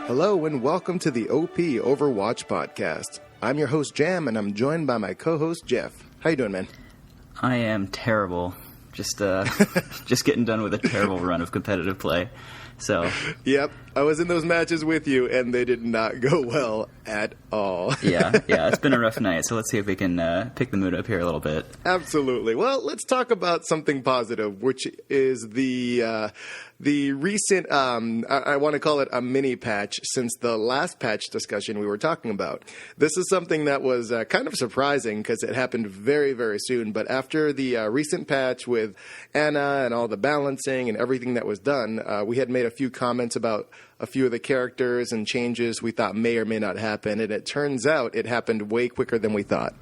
Hello and welcome to the OP Overwatch podcast. I'm your host Jam and I'm joined by my co-host Jeff. How you doing, man? I am terrible. Just getting done with a terrible run of competitive play. So, yep, I was in those matches with you and they did not go well at all. yeah, it's been a rough night. So let's see if we can pick the mood up here a little bit. Absolutely. Well, let's talk about something positive, which is the recent, I want to call it a mini patch since the last patch discussion we were talking about. This is something that was kind of surprising because it happened very, very soon. But after the recent patch with Ana and all the balancing and everything that was done, we had made a few comments about a few of the characters and changes we thought may or may not happen. And it turns out it happened way quicker than we thought.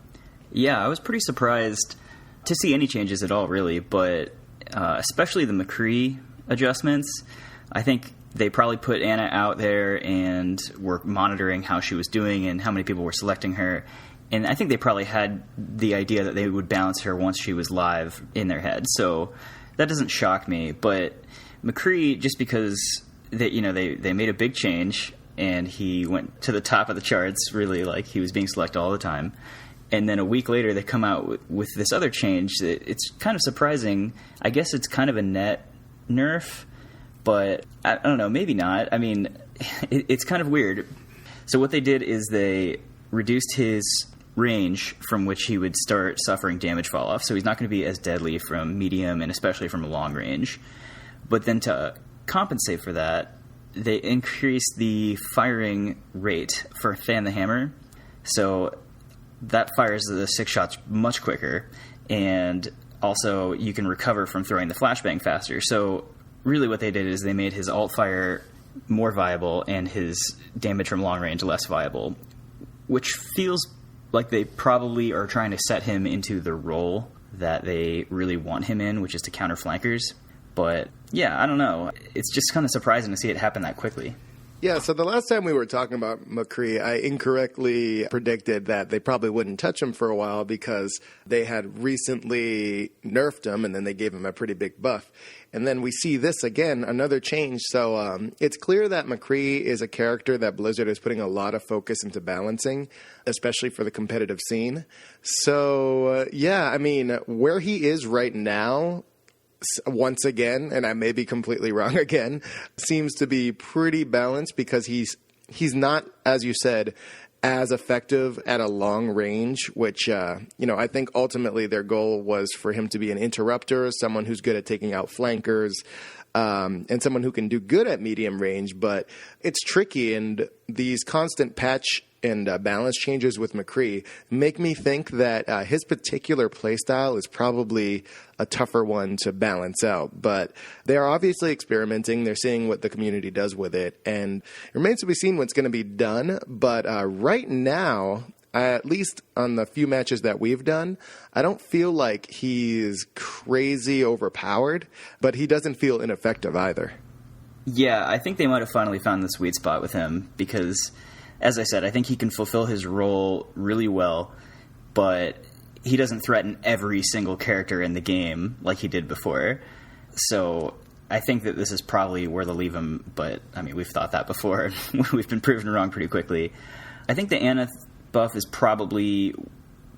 Yeah, I was pretty surprised to see any changes at all, really. But especially the McCree adjustments. I think they probably put Ana out there and were monitoring how she was doing and how many people were selecting her. And I think they probably had the idea that they would balance her once she was live in their head. So that doesn't shock me. But McCree, just because they made a big change and he went to the top of the charts, really, like he was being selected all the time. And then a week later they come out with this other change. It's kind of surprising. I guess it's kind of a net nerf, but I don't know, maybe not. I mean, it's kind of weird. So what they did is they reduced his range from which he would start suffering damage fall off. So he's not going to be as deadly from medium and especially from a long range. But then to compensate for that, they increased the firing rate for Fan the Hammer. So that fires the 6 shots much quicker, and also you can recover from throwing the flashbang faster. So really what they did is they made his alt fire more viable and his damage from long range less viable, which feels like they probably are trying to set him into the role that they really want him in, which is to counter flankers. But yeah, I don't know. It's just kind of surprising to see it happen that quickly. Yeah, so the last time we were talking about McCree, I incorrectly predicted that they probably wouldn't touch him for a while because they had recently nerfed him and then they gave him a pretty big buff. And then we see this again, another change. So it's clear that McCree is a character that Blizzard is putting a lot of focus into balancing, especially for the competitive scene. So, yeah, I mean, where he is right now, once again, and I may be completely wrong again, seems to be pretty balanced because he's not, as you said, as effective at a long range, which, I think ultimately their goal was for him to be an interrupter, someone who's good at taking out flankers, and someone who can do good at medium range. But it's tricky, and these constant patch and balance changes with McCree make me think that his particular playstyle is probably a tougher one to balance out. But they are obviously experimenting. They're seeing what the community does with it. And it remains to be seen what's going to be done. But right now, at least on the few matches that we've done, I don't feel like he's crazy overpowered, but he doesn't feel ineffective either. Yeah, I think they might have finally found the sweet spot with him because, as I said, I think he can fulfill his role really well, but he doesn't threaten every single character in the game like he did before. So I think that this is probably where they'll leave him, but, I mean, we've thought that before. We've been proven wrong pretty quickly. I think the Ana buff is probably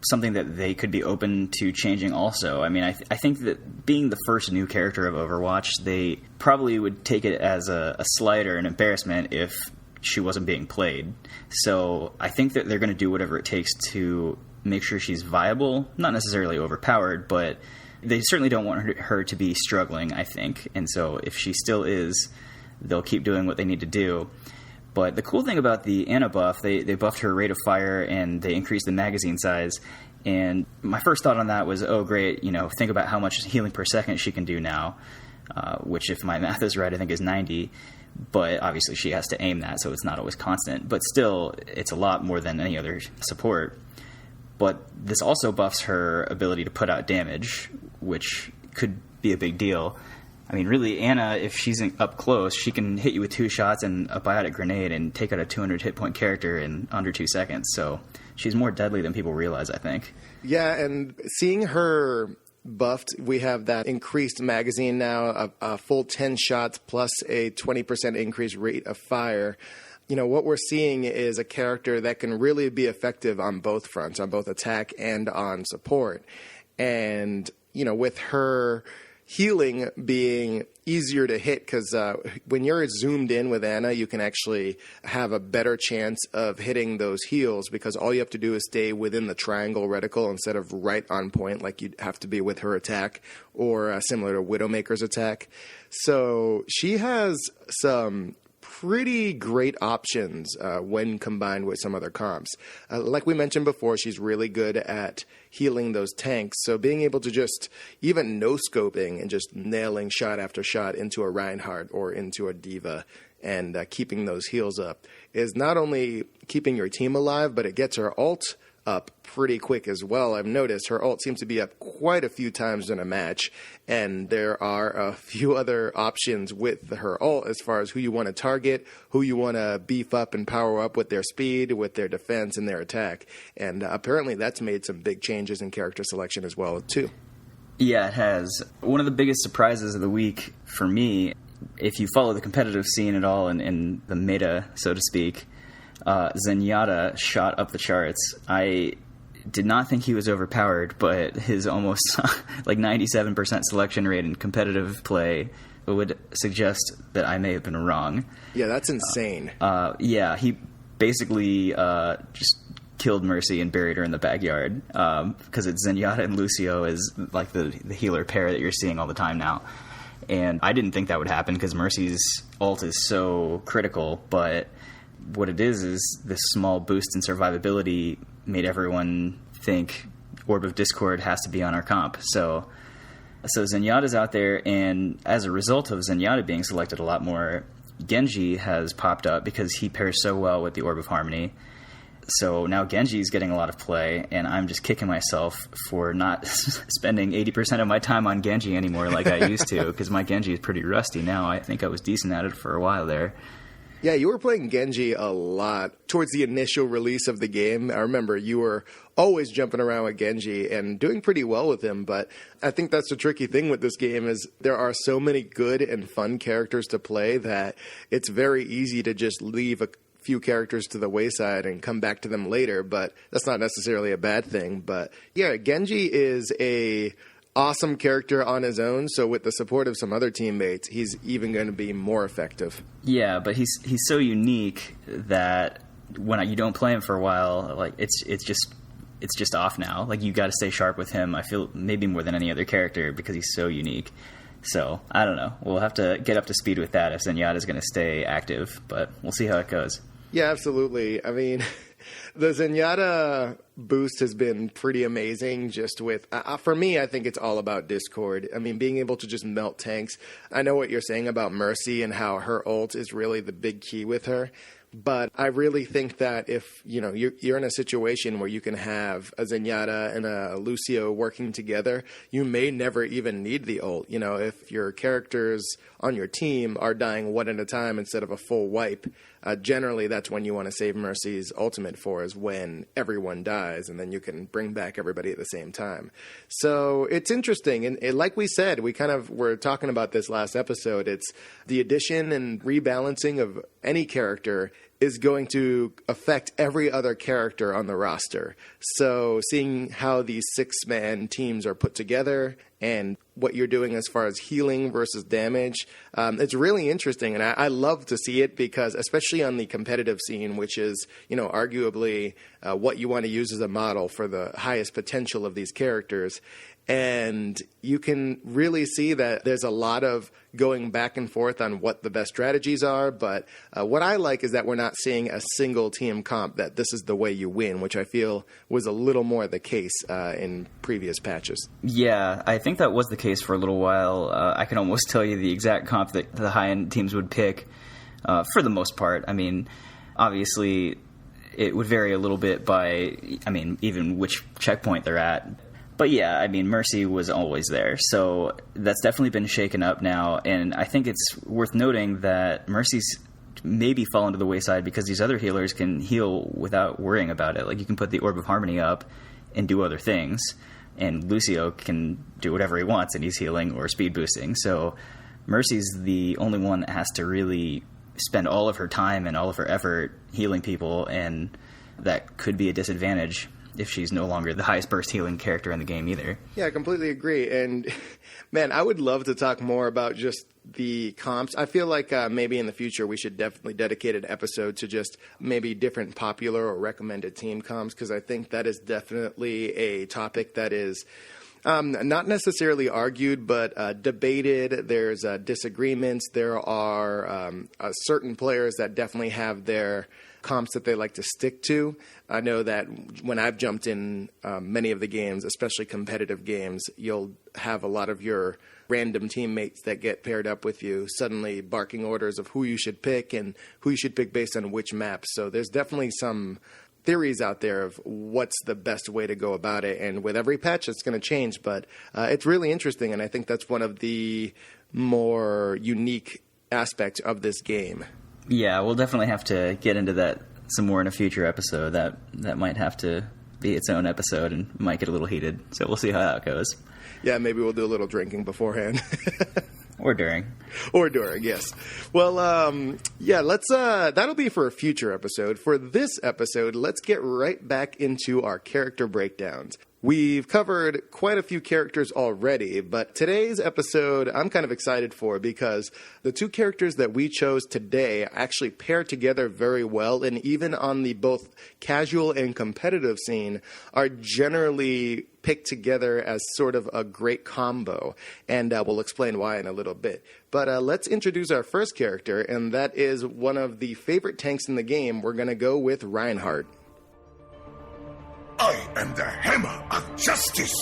something that they could be open to changing also. I mean, I think that being the first new character of Overwatch, they probably would take it as a slight or an embarrassment if she wasn't being played. So I think that they're going to do whatever it takes to make sure she's viable, not necessarily overpowered, but they certainly don't want her to be struggling, I think. And so if she still is, they'll keep doing what they need to do. But the cool thing about the Ana buff, they buffed her rate of fire and they increased the magazine size. And my first thought on that was, oh, great, think about how much healing per second she can do now, which, if my math is right, I think is 90. But obviously she has to aim that, so it's not always constant. But still, it's a lot more than any other support. But this also buffs her ability to put out damage, which could be a big deal. I mean, really, Ana, if she's up close, she can hit you with 2 shots and a biotic grenade and take out a 200 hit point character in under 2 seconds. So she's more deadly than people realize, I think. Yeah, and seeing her buffed, we have that increased magazine now, a full 10 shots plus a 20% increased rate of fire. what we're seeing is a character that can really be effective on both fronts, on both attack and on support. And, with her healing being easier to hit, because when you're zoomed in with Ana, you can actually have a better chance of hitting those heals, because all you have to do is stay within the triangle reticle instead of right on point like you'd have to be with her attack, or similar to Widowmaker's attack. So she has some pretty great options when combined with some other comps. Like we mentioned before, she's really good at healing those tanks. So being able to just even no-scoping and just nailing shot after shot into a Reinhardt or into a Diva and keeping those heals up is not only keeping your team alive, but it gets her ult up pretty quick as well. I've noticed her ult seems to be up quite a few times in a match, and there are a few other options with her ult as far as who you want to target, who you want to beef up and power up with their speed, with their defense, and their attack. And apparently that's made some big changes in character selection as well, too. Yeah, it has. One of the biggest surprises of the week for me, if you follow the competitive scene at all in the meta, so to speak, Zenyatta shot up the charts. I did not think he was overpowered, but his almost 97% selection rate in competitive play would suggest that I may have been wrong. Yeah, that's insane. He basically just killed Mercy and buried her in the backyard, because it's Zenyatta and Lucio is like the healer pair that you're seeing all the time now. And I didn't think that would happen because Mercy's ult is so critical, but what it is this small boost in survivability made everyone think Orb of Discord has to be on our comp. So Zenyatta's out there, and as a result of Zenyatta being selected a lot more, Genji has popped up because he pairs so well with the Orb of Harmony. So now Genji's getting a lot of play, and I'm just kicking myself for not spending 80% of my time on Genji anymore like I used to, because my Genji is pretty rusty now. I think I was decent at it for a while there. Yeah, you were playing Genji a lot towards the initial release of the game. I remember you were always jumping around with Genji and doing pretty well with him, but I think that's the tricky thing with this game is there are so many good and fun characters to play that it's very easy to just leave a few characters to the wayside and come back to them later, but that's not necessarily a bad thing. But yeah, Genji is a awesome character on his own, so with the support of some other teammates, he's even going to be more effective. Yeah, but he's so unique that when you don't play him for a while, like it's just off now. Like you got to stay sharp with him. I feel maybe more than any other character because he's so unique. So I don't know. We'll have to get up to speed with that if Zenyatta is going to stay active, but we'll see how it goes. Yeah, absolutely. I mean, the Zenyatta boost has been pretty amazing just with, for me, I think it's all about Discord. I mean, being able to just melt tanks. I know what you're saying about Mercy and how her ult is really the big key with her. But I really think that if, you're in a situation where you can have a Zenyatta and a Lucio working together, you may never even need the ult. If your characters on your team are dying one at a time instead of a full wipe, generally that's when you want to save Mercy's ultimate for, is when everyone dies, and then you can bring back everybody at the same time. So it's interesting. And like we said, we kind of were talking about this last episode. It's the addition and rebalancing of any character is going to affect every other character on the roster. So seeing how these 6-man teams are put together and what you're doing as far as healing versus damage, it's really interesting. And I love to see it because, especially on the competitive scene, which is, arguably what you want to use as a model for the highest potential of these characters. And you can really see that there's a lot of going back and forth on what the best strategies are. But what I like is that we're not seeing a single team comp that this is the way you win, which I feel was a little more the case in previous patches. Yeah, I think that was the case for a little while. I can almost tell you the exact comp that the high-end teams would pick for the most part. I mean, obviously, it would vary a little bit by, even which checkpoint they're at. But yeah, Mercy was always there, so that's definitely been shaken up now, and I think it's worth noting that Mercy's maybe fallen to the wayside because these other healers can heal without worrying about it. Like, you can put the Orb of Harmony up and do other things, and Lucio can do whatever he wants, and he's healing or speed boosting, so Mercy's the only one that has to really spend all of her time and all of her effort healing people, and that could be a disadvantage if she's no longer the highest burst healing character in the game either. Yeah, I completely agree. And man, I would love to talk more about just the comps. I feel like maybe in the future we should definitely dedicate an episode to just maybe different popular or recommended team comps, because I think that is definitely a topic that is not necessarily argued, but debated. There's disagreements. There are certain players that definitely have their comps that they like to stick to. I know that when I've jumped in many of the games, especially competitive games, you'll have a lot of your random teammates that get paired up with you suddenly barking orders of who you should pick and who you should pick based on which maps. So there's definitely some theories out there of what's the best way to go about it. And with every patch, it's going to change. But it's really interesting, and I think that's one of the more unique aspects of this game. Yeah, we'll definitely have to get into that some more in a future episode. That might have to be its own episode and might get a little heated. So we'll see how that goes. Yeah, maybe we'll do a little drinking beforehand. Or during. Or during, yes. Well, yeah, let's. That'll be for a future episode. For this episode, let's get right back into our character breakdowns. We've covered quite a few characters already, but today's episode I'm kind of excited for because the two characters that we chose today actually pair together very well, and even on the both casual and competitive scene are generally picked together as sort of a great combo, and we'll explain why in a little bit. But let's introduce our first character, and that is one of the favorite tanks in the game. We're going to go with Reinhardt. I am the hammer of justice.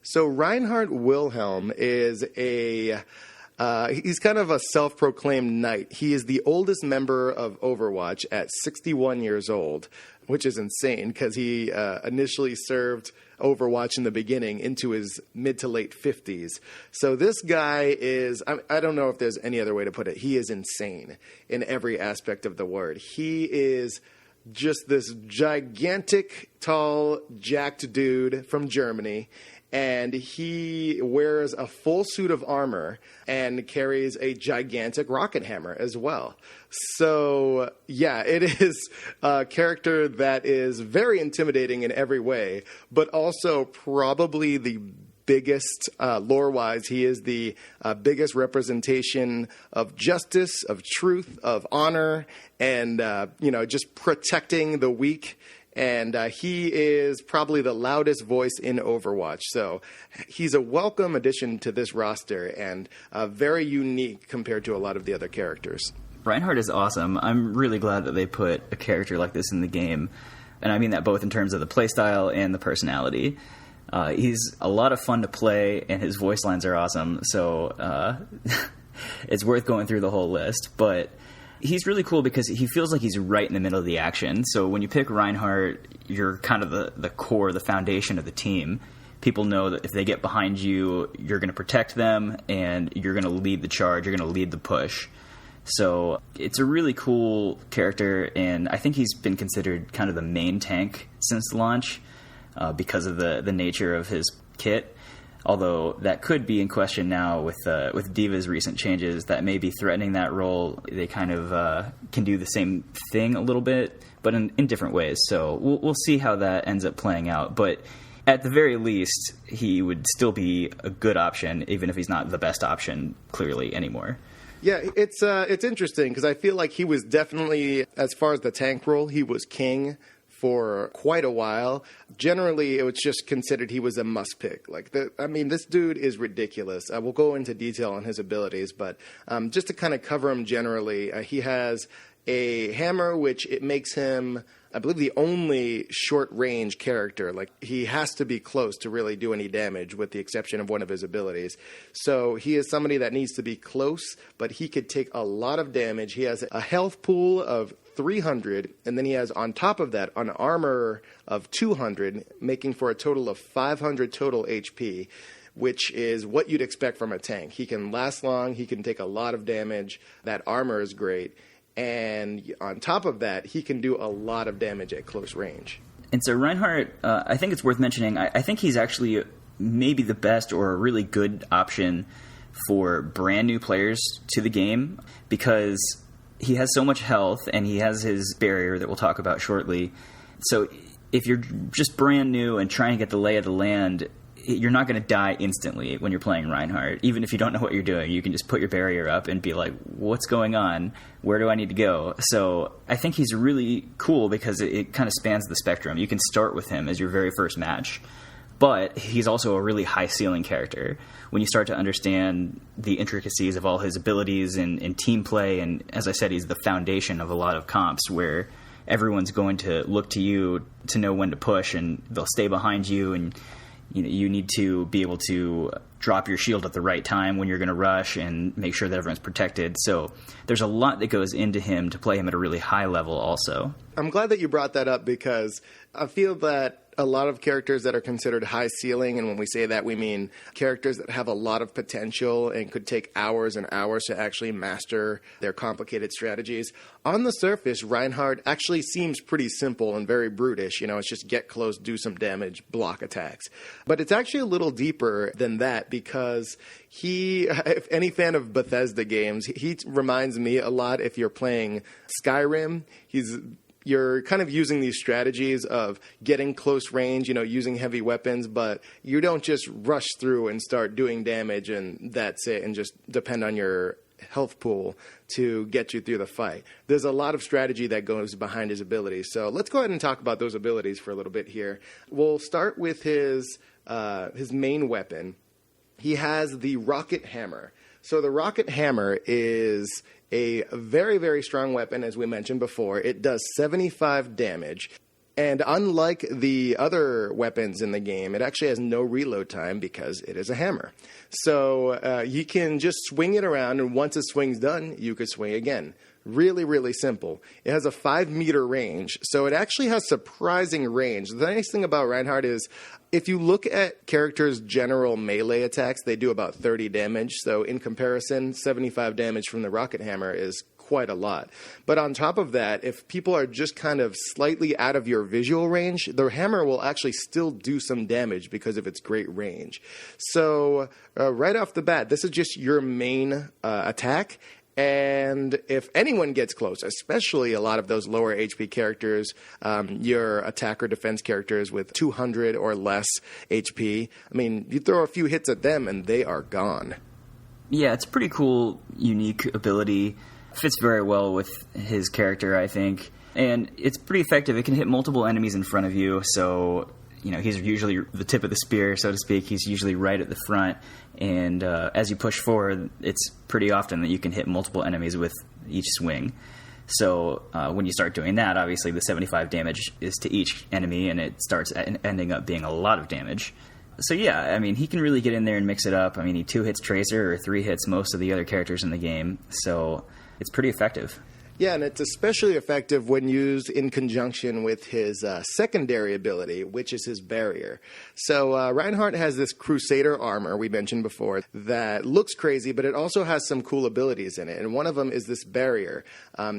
So Reinhardt Wilhelm is he's kind of a self-proclaimed knight. He is the oldest member of Overwatch at 61 years old, which is insane because he initially served Overwatch in the beginning into his mid to late 50s. So this guy is, I don't know if there's any other way to put it, he is insane in every aspect of the word. He is just this gigantic, tall, jacked dude from Germany, and he wears a full suit of armor and carries a gigantic rocket hammer as well. So, yeah, it is a character that is very intimidating in every way, but also probably the biggest, lore-wise, he is the biggest representation of justice, of truth, of honor, and, just protecting the weak. And he is probably the loudest voice in Overwatch. So he's a welcome addition to this roster and very unique compared to a lot of the other characters. Reinhardt is awesome. I'm really glad that they put a character like this in the game. And I mean that both in terms of the playstyle and the personality. He's a lot of fun to play, and his voice lines are awesome, so it's worth going through the whole list. But he's really cool because he feels like he's right in the middle of the action. So when you pick Reinhardt, you're kind of the core, the foundation of the team. People know that if they get behind you, you're going to protect them, and you're going to lead the charge, you're going to lead the push. So it's a really cool character, and I think he's been considered kind of the main tank since launch. Because of the nature of his kit, although that could be in question now with D.Va's recent changes that may be threatening that role. They kind of can do the same thing a little bit, but in different ways. So we'll see how that ends up playing out. But at the very least, he would still be a good option, even if he's not the best option, clearly, anymore. Yeah, it's interesting because I feel like he was definitely, as far as the tank role, he was king for quite a while. Generally, it was just considered he was a must pick. This dude is ridiculous. We'll go into detail on his abilities, but just to kind of cover him generally, he has a hammer, which it makes him, I believe, the only short-range character. Like, he has to be close to really do any damage, with the exception of one of his abilities. So he is somebody that needs to be close, but he could take a lot of damage. He has a health pool of 300, and then he has on top of that an armor of 200, making for a total of 500 total HP, which is what you'd expect from a tank. He can last long, he can take a lot of damage, that armor is great, and on top of that, he can do a lot of damage at close range. And so Reinhardt, I think it's worth mentioning, I think he's actually maybe the best or a really good option for brand new players to the game because he has so much health and he has his barrier that we'll talk about shortly. So if you're just brand new and trying to get the lay of the land, you're not going to die instantly when you're playing Reinhardt. Even if you don't know what you're doing, you can just put your barrier up and be like, what's going on? Where do I need to go? So I think he's really cool because it kind of spans the spectrum. You can start with him as your very first match, but he's also a really high ceiling character. When you start to understand the intricacies of all his abilities and team play, and as I said, he's the foundation of a lot of comps where everyone's going to look to you to know when to push, and they'll stay behind you, and you need to be able to drop your shield at the right time when you're going to rush and make sure that everyone's protected. So there's a lot that goes into him to play him at a really high level also. I'm glad that you brought that up because I feel that a lot of characters that are considered high ceiling, and when we say that, we mean characters that have a lot of potential and could take hours and hours to actually master their complicated strategies. On the surface, Reinhardt actually seems pretty simple and very brutish. It's just get close, do some damage, block attacks. But it's actually a little deeper than that because if any fan of Bethesda games, he reminds me a lot if you're playing Skyrim. You're kind of using these strategies of getting close range, using heavy weapons, but you don't just rush through and start doing damage and that's it and just depend on your health pool to get you through the fight. There's a lot of strategy that goes behind his abilities. So let's go ahead and talk about those abilities for a little bit here. We'll start with his main weapon. He has the Rocket Hammer. So the Rocket Hammer is a very, very strong weapon, as we mentioned before. It does 75 damage. And unlike the other weapons in the game, it actually has no reload time because it is a hammer. So you can just swing it around, and once a swing's done, you could swing again. Really, really simple. It has a 5-meter range, so it actually has surprising range. The nice thing about Reinhardt is if you look at characters' general melee attacks, they do about 30 damage. So in comparison, 75 damage from the Rocket Hammer is quite a lot. But on top of that, if people are just kind of slightly out of your visual range, the hammer will actually still do some damage because of its great range. So right off the bat, this is just your main attack. And if anyone gets close, especially a lot of those lower HP characters, your attack or defense characters with 200 or less HP, you throw a few hits at them and they are gone. Yeah, it's a pretty cool, unique ability. Fits very well with his character, I think. And it's pretty effective. It can hit multiple enemies in front of you, so he's usually the tip of the spear, so to speak. He's usually right at the front. And as you push forward, it's pretty often that you can hit multiple enemies with each swing. So when you start doing that, obviously the 75 damage is to each enemy, and it starts ending up being a lot of damage. So yeah, he can really get in there and mix it up. He 2 hits Tracer or 3 hits most of the other characters in the game. So it's pretty effective. Yeah, and it's especially effective when used in conjunction with his secondary ability, which is his barrier. So Reinhardt has this Crusader armor we mentioned before that looks crazy, but it also has some cool abilities in it. And one of them is this barrier,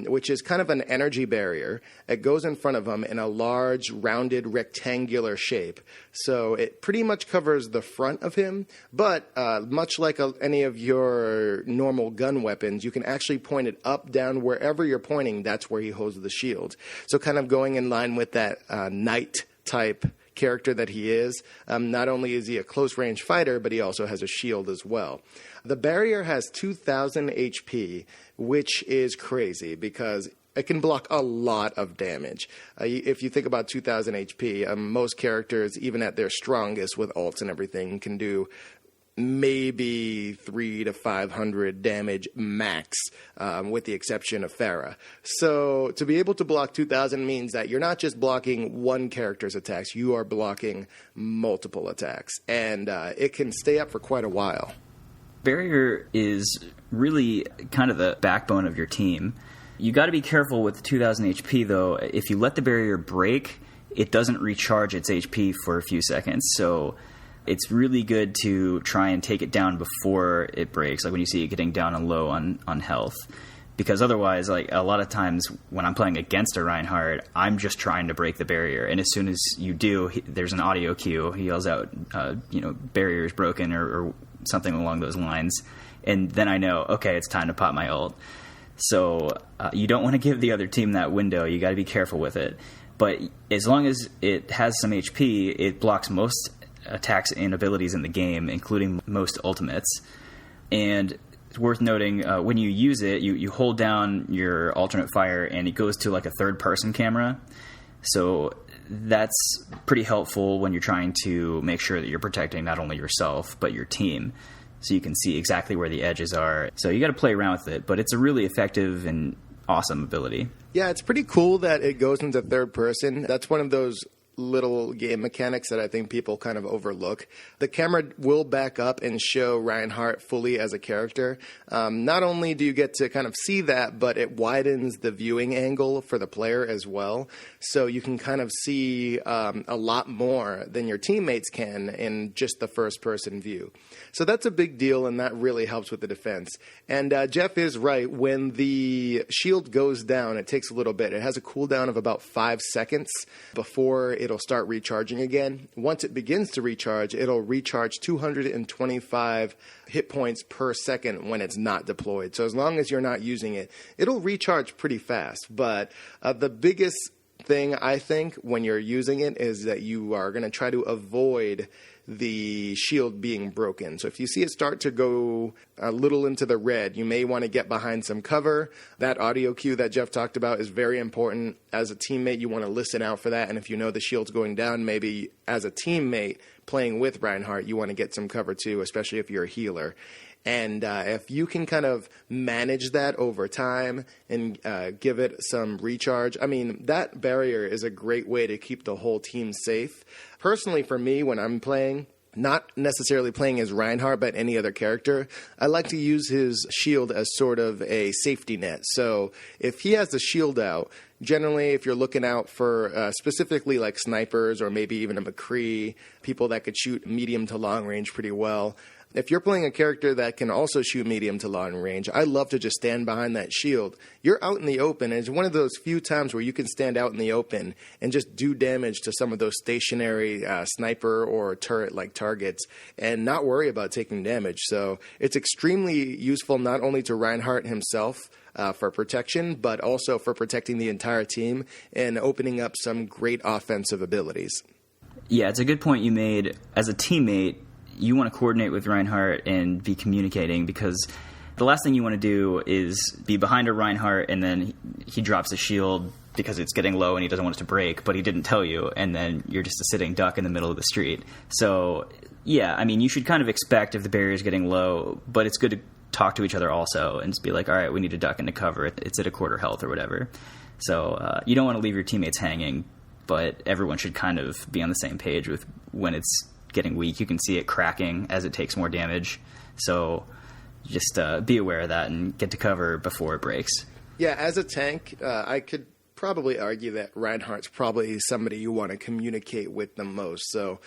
which is kind of an energy barrier. It goes in front of him in a large, rounded, rectangular shape. So it pretty much covers the front of him, but much like any of your normal gun weapons, you can actually point it up, down, wherever you're pointing, that's where he holds the shield. So kind of going in line with that knight type character that he is, not only is he a close range fighter, but he also has a shield as well. The barrier has 2,000 HP, which is crazy because it can block a lot of damage. If you think about 2,000 HP, most characters, even at their strongest with ults and everything, can do maybe 300 to 500 damage max, with the exception of Pharah. So to be able to block 2,000 means that you're not just blocking one character's attacks, you are blocking multiple attacks. And it can stay up for quite a while. Barrier is really kind of the backbone of your team. You got to be careful with 2,000 HP, though. If you let the barrier break, it doesn't recharge its HP for a few seconds. So it's really good to try and take it down before it breaks, like when you see it getting down and low on health. Because otherwise, like a lot of times when I'm playing against a Reinhardt, I'm just trying to break the barrier. And as soon as you do, there's an audio cue. He yells out, barrier is broken or something along those lines. and then I know, okay, it's time to pop my ult. So you don't want to give the other team that window. You got to be careful with it. But as long as it has some HP, it blocks most attacks and abilities in the game, including most ultimates. And it's worth noting, when you use it, you hold down your alternate fire, and it goes to like a third-person camera. So that's pretty helpful when you're trying to make sure that you're protecting not only yourself, but your team. So you can see exactly where the edges are. So you got to play around with it, but it's a really effective and awesome ability. Yeah, it's pretty cool that it goes into third person. That's one of those little game mechanics that I think people kind of overlook. The camera will back up and show Reinhardt fully as a character. Not only do you get to kind of see that, but it widens the viewing angle for the player as well. So you can kind of see a lot more than your teammates can in just the first person view. So that's a big deal, and that really helps with the defense. And Jeff is right. When the shield goes down, it takes a little bit. It has a cooldown of about 5 seconds before it'll start recharging again. Once it begins to recharge, it'll recharge 225 hit points per second when it's not deployed. So as long as you're not using it, it'll recharge pretty fast. But the biggest thing, I think, when you're using it is that you are going to try to avoid the shield being broken. So if you see it start to go a little into the red, you may want to get behind some cover. That audio cue that Jeff talked about is very important. As a teammate, you want to listen out for that. And if you know the shield's going down, maybe as a teammate playing with Reinhardt, you want to get some cover too, especially if you're a healer. And if you can kind of manage that over time and give it some recharge, I mean, that barrier is a great way to keep the whole team safe. Personally, for me, when I'm playing, not necessarily playing as Reinhardt, but any other character, I like to use his shield as sort of a safety net. So if he has the shield out, generally, if you're looking out for specifically like snipers or maybe even a McCree, people that could shoot medium to long range pretty well, if you're playing a character that can also shoot medium to long range, I love to just stand behind that shield. You're out in the open, and it's one of those few times where you can stand out in the open and just do damage to some of those stationary sniper or turret-like targets and not worry about taking damage. So it's extremely useful not only to Reinhardt himself for protection, but also for protecting the entire team and opening up some great offensive abilities. Yeah, it's a good point you made. As a teammate, you want to coordinate with Reinhardt and be communicating, because the last thing you want to do is be behind a Reinhardt and then he drops a shield because it's getting low and he doesn't want it to break, but he didn't tell you, and then you're just a sitting duck in the middle of the street. So, yeah, I mean, you should kind of expect if the barrier is getting low, but it's good to talk to each other also and just be like, all right, we need to duck into cover. It's at a quarter health or whatever. So you don't want to leave your teammates hanging, but everyone should kind of be on the same page with when it's getting weak. You can see it cracking as it takes more damage. So just be aware of that and get to cover before it breaks. Yeah, as a tank, I could probably argue that Reinhardt's probably somebody you want to communicate with the most. So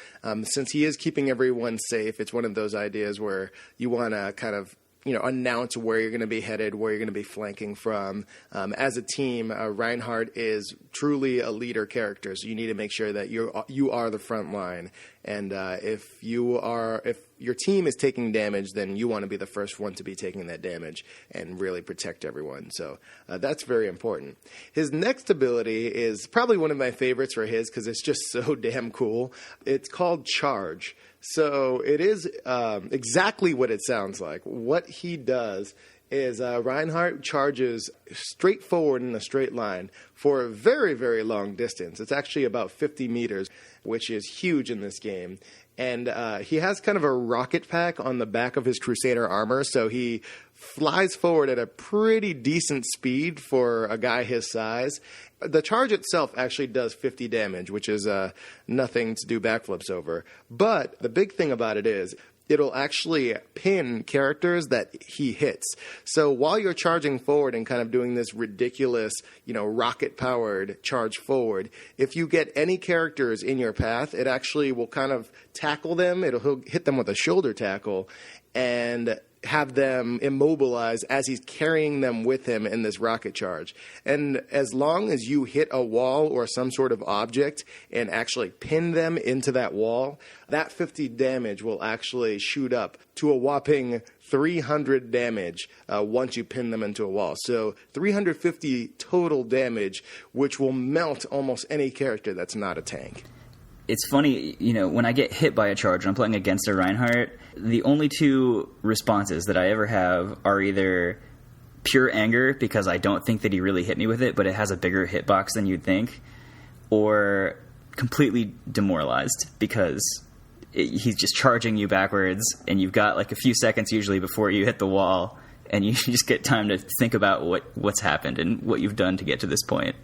since he is keeping everyone safe, it's one of those ideas where you want to kind of announce where you're going to be headed, where you're going to be flanking from. As a team, Reinhardt is truly a leader character, so you need to make sure that you are the front line. And if your team is taking damage, then you want to be the first one to be taking that damage and really protect everyone. So that's very important. His next ability is probably one of my favorites for his because it's just so damn cool. It's called Charge. So it is exactly what it sounds like. What he does is Reinhardt charges straight forward in a straight line for a very, very long distance. It's actually about 50 meters, which is huge in this game. And he has kind of a rocket pack on the back of his Crusader armor, so he flies forward at a pretty decent speed for a guy his size. The charge itself actually does 50 damage, which is nothing to do backflips over. But the big thing about it is it'll actually pin characters that he hits. So while you're charging forward and kind of doing this ridiculous, rocket-powered charge forward, if you get any characters in your path, it actually will kind of tackle them. He'll hit them with a shoulder tackle, and have them immobilized as he's carrying them with him in this rocket charge. And as long as you hit a wall or some sort of object and actually pin them into that wall, that 50 damage will actually shoot up to a whopping 300 damage once you pin them into a wall. So 350 total damage, which will melt almost any character that's not a tank. It's funny, when I get hit by a charge and I'm playing against a Reinhardt, the only two responses that I ever have are either pure anger because I don't think that he really hit me with it, but it has a bigger hitbox than you'd think, or completely demoralized because he's just charging you backwards and you've got like a few seconds usually before you hit the wall and you just get time to think about what's happened and what you've done to get to this point.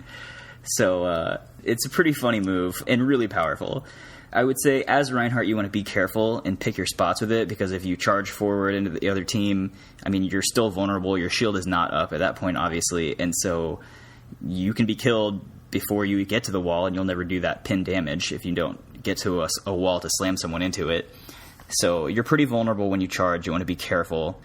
So it's a pretty funny move and really powerful. I would say as Reinhardt, you want to be careful and pick your spots with it because if you charge forward into the other team, I mean, you're still vulnerable. Your shield is not up at that point, obviously. And so you can be killed before you get to the wall and you'll never do that pin damage if you don't get to a wall to slam someone into it. So you're pretty vulnerable when you charge. You want to be careful.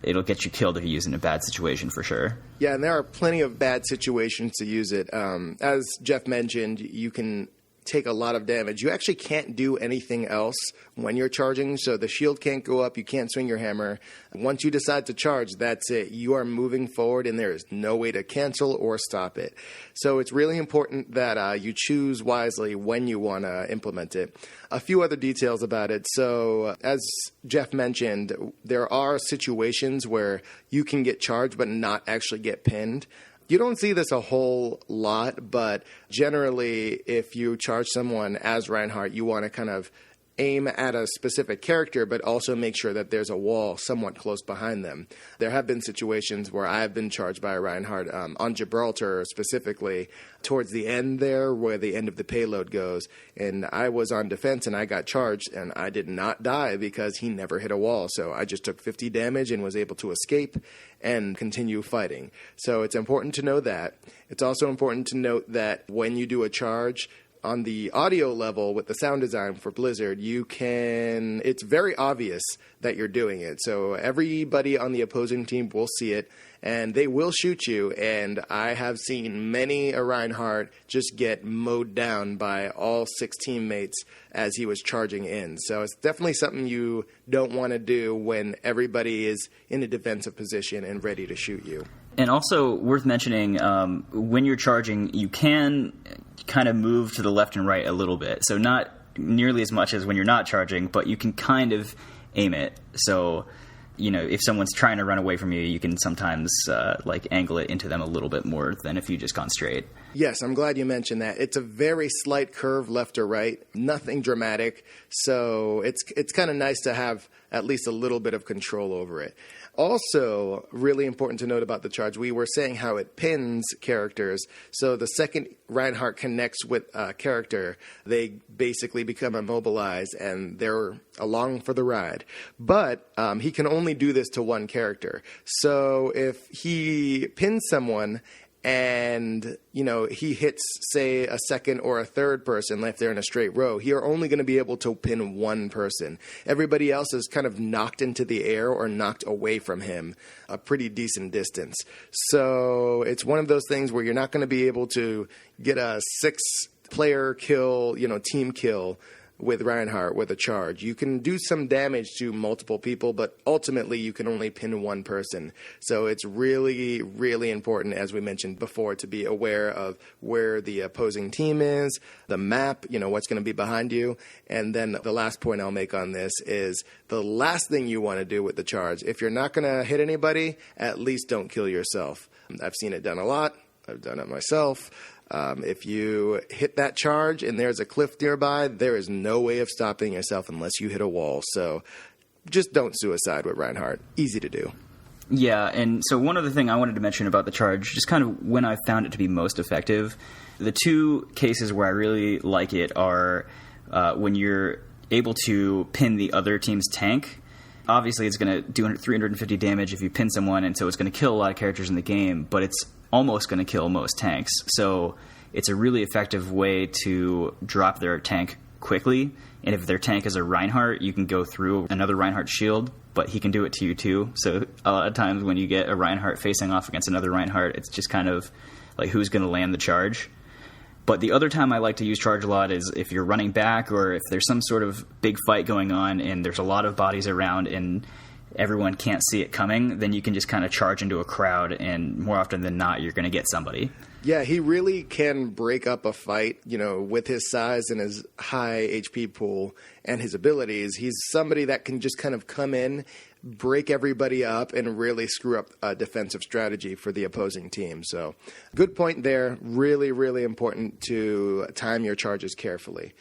It'll get you killed if you use it in a bad situation for sure. Yeah, and there are plenty of bad situations to use it. As Jeff mentioned, you can take a lot of damage. You actually can't do anything else when you're charging, so the shield can't go up, you can't swing your hammer. Once you decide to charge, that's it. You are moving forward, and there is no way to cancel or stop it. So it's really important that you choose wisely when you want to implement it. A few other details about it. So as Jeff mentioned, there are situations where you can get charged but not actually get pinned. You don't see this a whole lot, but generally, if you charge someone as Reinhardt, you want to kind of aim at a specific character, but also make sure that there's a wall somewhat close behind them. There have been situations where I've been charged by a Reinhardt on Gibraltar specifically, towards the end there where the end of the payload goes, and I was on defense and I got charged and I did not die because he never hit a wall. So I just took 50 damage and was able to escape and continue fighting. So it's important to know that. It's also important to note that when you do a charge, on the audio level with the sound design for Blizzard, it's very obvious that you're doing it. So everybody on the opposing team will see it, and they will shoot you. And I have seen many a Reinhardt just get mowed down by all 6 teammates as he was charging in. So it's definitely something you don't want to do when everybody is in a defensive position and ready to shoot you. And also worth mentioning, when you're charging, you can kind of move to the left and right a little bit. So not nearly as much as when you're not charging, but you can kind of aim it. So, if someone's trying to run away from you, you can sometimes angle it into them a little bit more than if you just gone straight. Yes, I'm glad you mentioned that. It's a very slight curve left or right, nothing dramatic. So it's kind of nice to have at least a little bit of control over it. Also, really important to note about the charge, we were saying how it pins characters. So the second Reinhardt connects with a character, they basically become immobilized and they're along for the ride. But he can only do this to one character. So if he pins someone and, he hits, say, a second or a third person if they're in a straight row, you're only going to be able to pin one person. Everybody else is kind of knocked into the air or knocked away from him a pretty decent distance. So it's one of those things where you're not going to be able to get a 6-player kill, team kill with Reinhardt with a charge. You can do some damage to multiple people, but ultimately you can only pin one person. So it's really, really important, as we mentioned before, to be aware of where the opposing team is, the map, what's going to be behind you. And then the last point I'll make on this is the last thing you want to do with the charge. If you're not going to hit anybody, at least don't kill yourself. I've seen it done a lot. I've done it myself. If you hit that charge and there's a cliff nearby, there is no way of stopping yourself unless you hit a wall. So just don't suicide with Reinhardt. Easy to do. Yeah, and so one other thing I wanted to mention about the charge, just kind of when I found it to be most effective, the two cases where I really like it are when you're able to pin the other team's tank. Obviously, it's going to do 350 damage if you pin someone, and so it's going to kill a lot of characters in the game, but it's almost going to kill most tanks. So it's a really effective way to drop their tank quickly. And if their tank is a Reinhardt, you can go through another Reinhardt shield but he can do it to you too. So a lot of times when you get a Reinhardt facing off against another Reinhardt, it's just kind of like who's going to land the charge. But the other time I like to use charge a lot is if you're running back or if there's some sort of big fight going on and there's a lot of bodies around and everyone can't see it coming, then you can just kind of charge into a crowd, and more often than not, you're going to get somebody. Yeah, he really can break up a fight, with his size and his high HP pool and his abilities. He's somebody that can just kind of come in, break everybody up, and really screw up a defensive strategy for the opposing team. So good point there. Really, really important to time your charges carefully.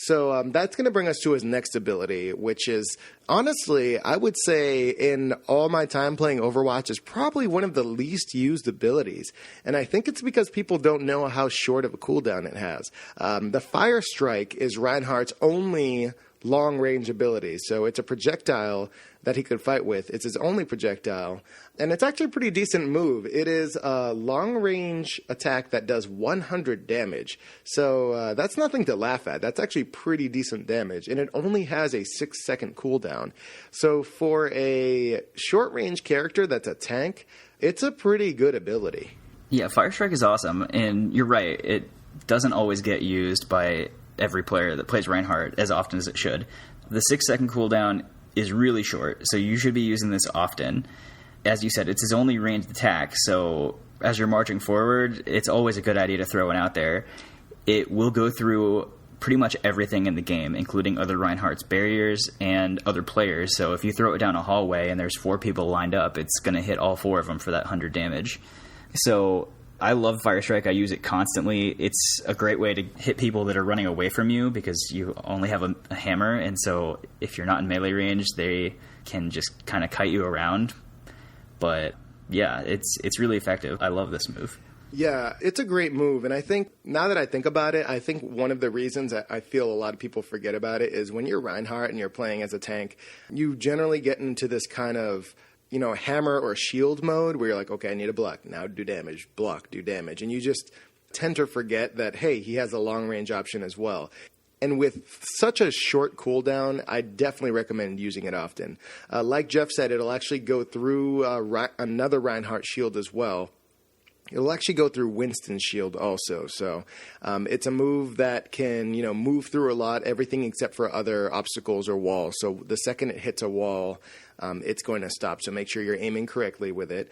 So that's going to bring us to his next ability, which is, honestly, I would say in all my time playing Overwatch is probably one of the least used abilities. And I think it's because people don't know how short of a cooldown it has. The Fire Strike is Reinhardt's only long-range ability. So it's a projectile that he could fight with. It's his only projectile. And it's actually a pretty decent move. It is a long-range attack that does 100 damage. So that's nothing to laugh at. That's actually pretty decent damage. And it only has a 6-second cooldown. So for a short-range character that's a tank, it's a pretty good ability. Yeah, Fire Strike is awesome. And you're right. It doesn't always get used by every player that plays Reinhardt as often as it should. The 6-second cooldown is really short, so you should be using this often. As you said, it's his only ranged attack, so as you're marching forward, it's always a good idea to throw it out there. It will go through pretty much everything in the game, including other Reinhardt's barriers and other players, so if you throw it down a hallway and there's 4 people lined up, it's going to hit all 4 of them for that 100 damage. So I love Fire Strike. I use it constantly. It's a great way to hit people that are running away from you because you only have a hammer, and so if you're not in melee range, they can just kind of kite you around. But yeah, it's really effective. I love this move. Yeah, it's a great move, and I think, now that I think about it, I think one of the reasons that I feel a lot of people forget about it is when you're Reinhardt and you're playing as a tank, you generally get into this kind of hammer or shield mode where you're like, okay, I need a block. Now do damage. Block, do damage. And you just tend to forget that, hey, he has a long-range option as well. And with such a short cooldown, I definitely recommend using it often. Like Jeff said, it'll actually go through another Reinhardt shield as well. It'll actually go through Winston's shield also. So it's a move that can, move through a lot, everything except for other obstacles or walls. So the second it hits a wall, it's going to stop. So make sure you're aiming correctly with it.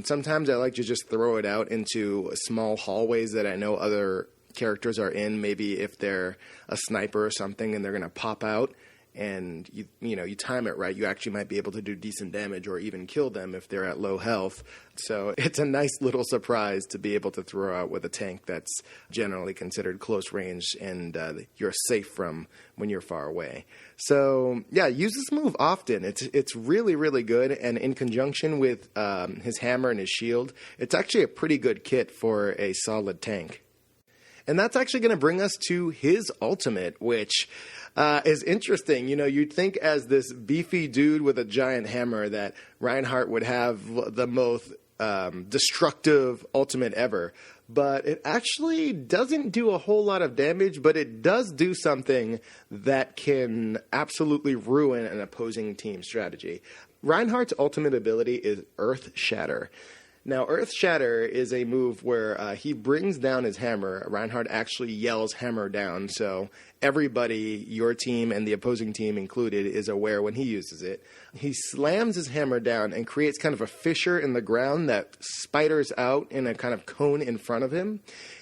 Sometimes I like to just throw it out into small hallways that I know other characters are in. Maybe if they're a sniper or something and they're going to pop out, and you time it right, you actually might be able to do decent damage or even kill them if they're at low health. So it's a nice little surprise to be able to throw out with a tank that's generally considered close range and you're safe from when you're far away. So yeah, use this move often. It's really, really good, and in conjunction with his hammer and his shield, it's actually a pretty good kit for a solid tank. And that's actually going to bring us to his ultimate, which is interesting. You'd think as this beefy dude with a giant hammer that Reinhardt would have the most destructive ultimate ever. But it actually doesn't do a whole lot of damage, but it does do something that can absolutely ruin an opposing team's strategy. Reinhardt's ultimate ability is Earth Shatter. Now, Earth Shatter is a move where he brings down his hammer. Reinhardt actually yells hammer down, so everybody, your team and the opposing team included, is aware when he uses it. He slams his hammer down and creates kind of a fissure in the ground that spiders out in a kind of cone in front of him.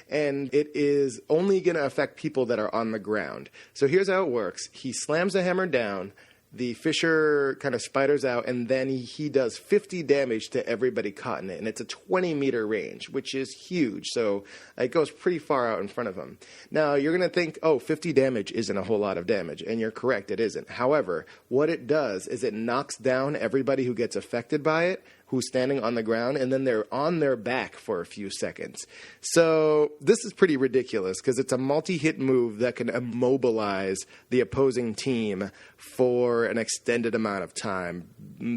And it is only going to affect people that are on the ground. So here's how it works. He slams the hammer down. The fissure kind of spiders out, and then he does 50 damage to everybody caught in it. And it's a 20-meter range, which is huge. So it goes pretty far out in front of him. Now, you're going to think, 50 damage isn't a whole lot of damage. And you're correct, it isn't. However, what it does is it knocks down everybody who gets affected by it, who's standing on the ground, and then they're on their back for a few seconds. So this is pretty ridiculous because it's a multi-hit move that can immobilize the opposing team for an extended amount of time,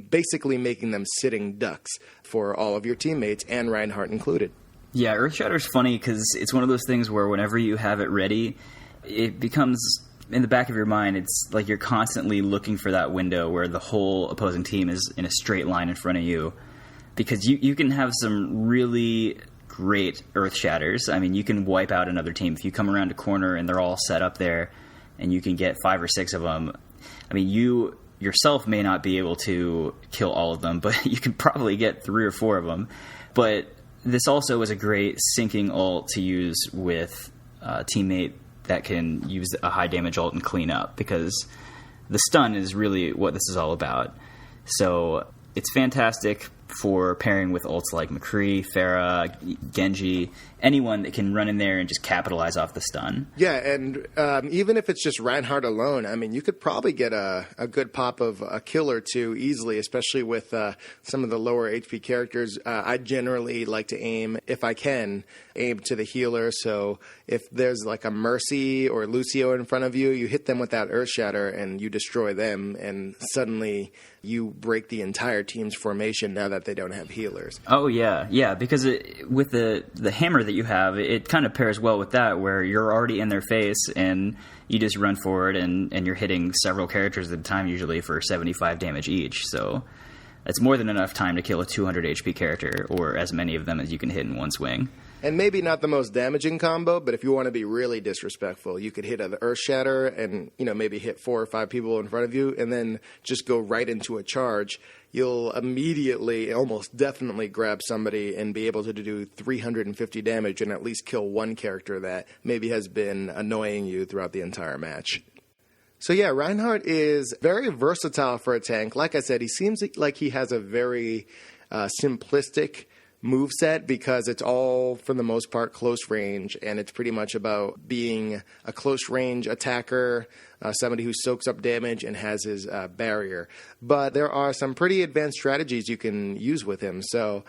basically making them sitting ducks for all of your teammates, and Reinhardt included. Yeah, Earthshatter's funny because it's one of those things where whenever you have it ready, it becomes in the back of your mind, it's like you're constantly looking for that window where the whole opposing team is in a straight line in front of you, because you can have some really great earth shatters. I mean, you can wipe out another team if you come around a corner and they're all set up there, and you can get 5 or 6 of them. I mean, you yourself may not be able to kill all of them, but you can probably get 3 or 4 of them. But this also is a great sinking ult to use with a teammate that can use a high damage ult and clean up, because the stun is really what this is all about. So it's fantastic for pairing with ults like McCree, Pharah, Genji, anyone that can run in there and just capitalize off the stun. Yeah, and even if it's just Reinhardt alone, I mean, you could probably get a good pop of a kill or 2 easily, especially with some of the lower HP characters. I generally like to aim, if I can, aim to the healer. So if there's like a Mercy or Lucio in front of you, you hit them with that Earth Shatter and you destroy them, and suddenly you break the entire team's formation now that they don't have healers. Oh, yeah, because with the hammer that you have, it kind of pairs well with that, where you're already in their face and you just run forward and you're hitting several characters at a time, usually for 75 damage each. So it's more than enough time to kill a 200 HP character, or as many of them as you can hit in one swing. And maybe not the most damaging combo, but if you want to be really disrespectful, you could hit an Earth Shatter and, maybe hit 4 or 5 people in front of you and then just go right into a charge. You'll immediately, almost definitely grab somebody and be able to do 350 damage and at least kill one character that maybe has been annoying you throughout the entire match. So yeah, Reinhardt is very versatile for a tank. Like I said, he seems like he has a very simplistic moveset, because it's all, for the most part, close range, and it's pretty much about being a close range attacker, somebody who soaks up damage and has his barrier. But there are some pretty advanced strategies you can use with him. So,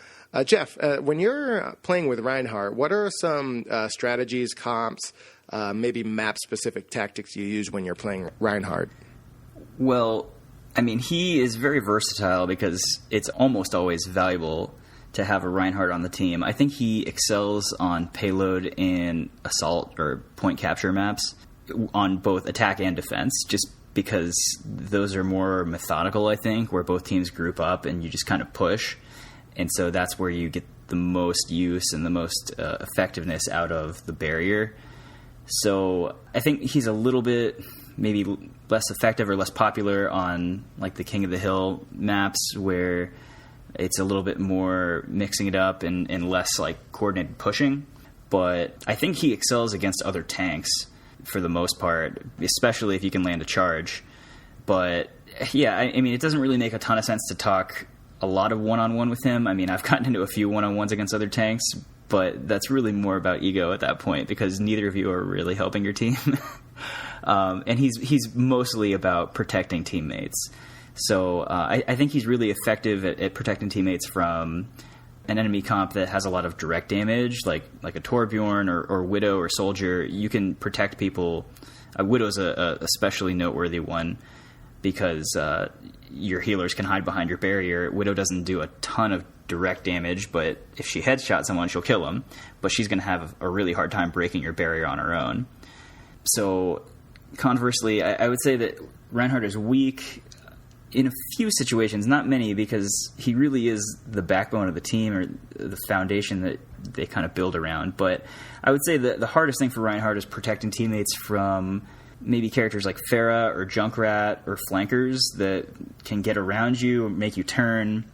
Jeff, when you're playing with Reinhardt, what are some strategies, comps, maybe map-specific tactics you use when you're playing Reinhardt? Well, I mean, he is very versatile because it's almost always valuable to have a Reinhardt on the team. I think he excels on payload and assault or point capture maps on both attack and defense, just because those are more methodical, I think, where both teams group up and you just kind of push. And so that's where you get the most use and the most effectiveness out of the barrier. So I think he's a little bit maybe less effective or less popular on like the King of the Hill maps, where it's a little bit more mixing it up and less like coordinated pushing. But I think he excels against other tanks for the most part, especially if you can land a charge. But yeah, I mean, it doesn't really make a ton of sense to talk a lot of one-on-one with him. I mean, I've gotten into a few one-on-ones against other tanks, but that's really more about ego at that point, because neither of you are really helping your team. And he's mostly about protecting teammates. So I think he's really effective at protecting teammates from an enemy comp that has a lot of direct damage, like a Torbjorn or Widow or Soldier. You can protect people. Widow's a especially noteworthy one, because your healers can hide behind your barrier. Widow doesn't do a ton of direct damage, but if she headshot someone, she'll kill them. But she's going to have a really hard time breaking your barrier on her own. So conversely, I would say that Reinhardt is weak in a few situations, not many, because he really is the backbone of the team, or the foundation that they kind of build around. But I would say that the hardest thing for Reinhardt is protecting teammates from maybe characters like Pharah or Junkrat or flankers that can get around you, make you turn,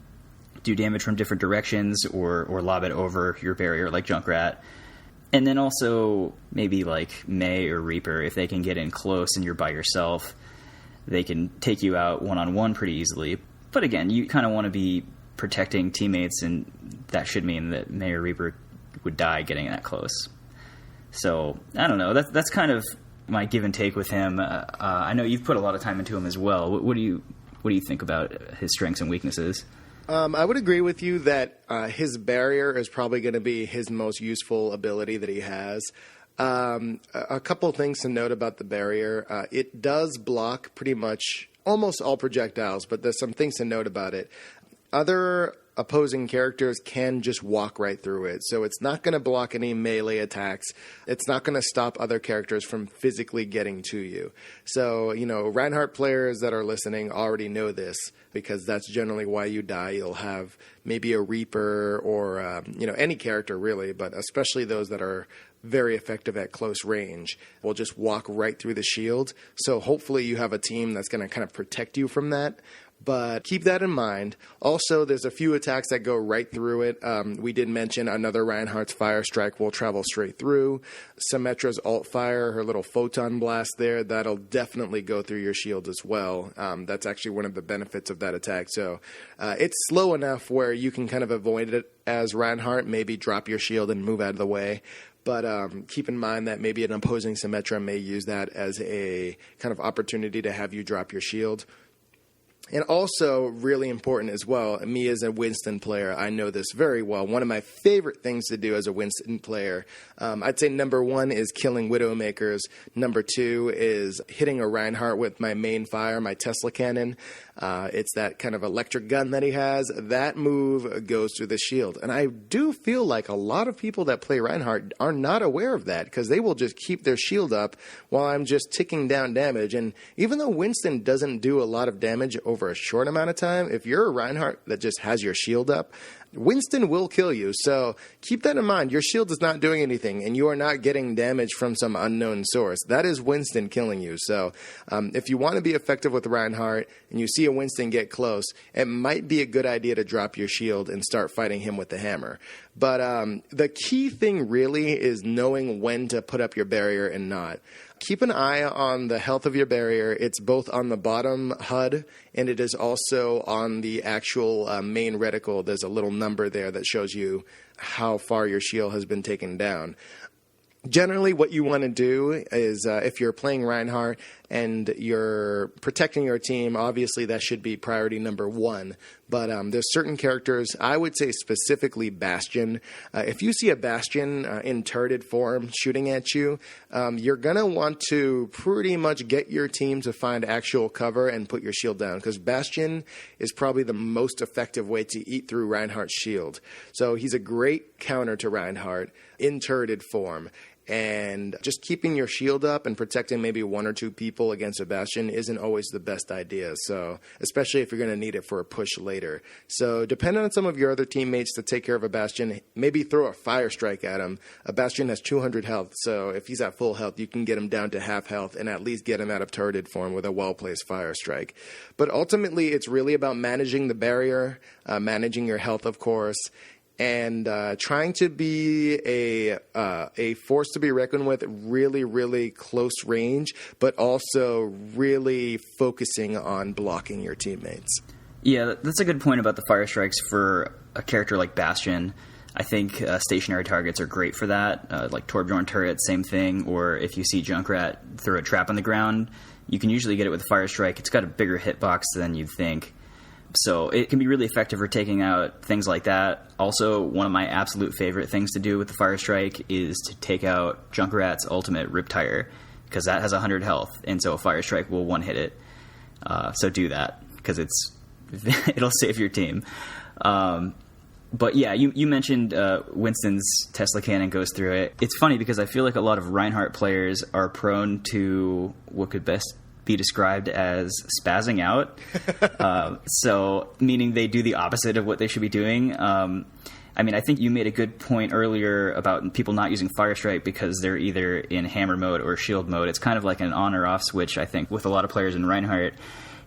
do damage from different directions, or lob it over your barrier like Junkrat. And then also maybe like Mei or Reaper, if they can get in close and you're by yourself, they can take you out one-on-one pretty easily. But again, you kind of want to be protecting teammates, and that should mean that Mei or Reaper would die getting that close. So, I don't know. That's kind of my give and take with him. I know you've put a lot of time into him as well. What do you think about his strengths and weaknesses? I would agree with you that his barrier is probably going to be his most useful ability that he has. A couple of things to note about the barrier. It does block pretty much almost all projectiles, but there's some things to note about it. Other opposing characters can just walk right through it. So it's not going to block any melee attacks. It's not going to stop other characters from physically getting to you. So, Reinhardt players that are listening already know this, because that's generally why you die. You'll have maybe a Reaper or, any character really, but especially those that are very effective at close range will just walk right through the shield. So hopefully you have a team that's going to kind of protect you from that. But keep that in mind. Also, there's a few attacks that go right through it. We did mention another Reinhardt's Fire Strike will travel straight through. Symmetra's Alt Fire, her little photon blast there, that'll definitely go through your shield as well. That's actually one of the benefits of that attack. So it's slow enough where you can kind of avoid it as Reinhardt, maybe drop your shield and move out of the way. But keep in mind that maybe an opposing Symmetra may use that as a kind of opportunity to have you drop your shield. And also, really important as well, me as a Winston player, I know this very well. One of my favorite things to do as a Winston player, I'd say number 1 is killing Widowmakers. Number 2 is hitting a Reinhardt with my main fire, my Tesla cannon. It's that kind of electric gun that he has. That move goes through the shield. And I do feel like a lot of people that play Reinhardt are not aware of that, because they will just keep their shield up while I'm just ticking down damage. And even though Winston doesn't do a lot of damage over a short amount of time, if you're a Reinhardt that just has your shield up, Winston will kill you. So keep that in mind. Your shield is not doing anything, and you are not getting damage from some unknown source. That is Winston killing you. So if you want to be effective with Reinhardt and you see a Winston get close, it might be a good idea to drop your shield and start fighting him with the hammer. But the key thing really is knowing when to put up your barrier and not. Keep an eye on the health of your barrier. It's both on the bottom HUD and it is also on the actual main reticle. There's a little number there that shows you how far your shield has been taken down. Generally, what you want to do is if you're playing Reinhardt and you're protecting your team, obviously that should be priority number 1. But there's certain characters, I would say specifically Bastion. If you see a Bastion in turreted form shooting at you, you're going to want to pretty much get your team to find actual cover and put your shield down, because Bastion is probably the most effective way to eat through Reinhardt's shield. So he's a great counter to Reinhardt in turreted form. And just keeping your shield up and protecting maybe 1 or 2 people against a Bastion isn't always the best idea. So, especially if you're going to need it for a push later. So, depending on some of your other teammates to take care of a Bastion, maybe throw a Fire Strike at him. A Bastion has 200 health, so if he's at full health, you can get him down to half health and at least get him out of turreted form with a well-placed Fire Strike. But ultimately, it's really about managing the barrier, managing your health, of course, and trying to be a force to be reckoned with, really, really close range, but also really focusing on blocking your teammates. Yeah, that's a good point about the fire strikes for a character like Bastion. I think stationary targets are great for that, like Torbjorn turret, same thing, or if you see Junkrat throw a trap on the ground, you can usually get it with a fire strike. It's got a bigger hitbox than you'd think. So it can be really effective for taking out things like that. Also, one of my absolute favorite things to do with the Fire Strike is to take out Junkrat's ultimate Riptire, because that has 100 health, and so a Fire Strike will one-hit it. So do that, because it'll save your team. But yeah, you mentioned Winston's Tesla cannon goes through it. It's funny because I feel like a lot of Reinhardt players are prone to what could best be described as spazzing out. So meaning they do the opposite of what they should be doing. I mean, I think you made a good point earlier about people not using Fire Strike because they're either in hammer mode or shield mode. It's kind of like an on or off switch, I think, with a lot of players in Reinhardt.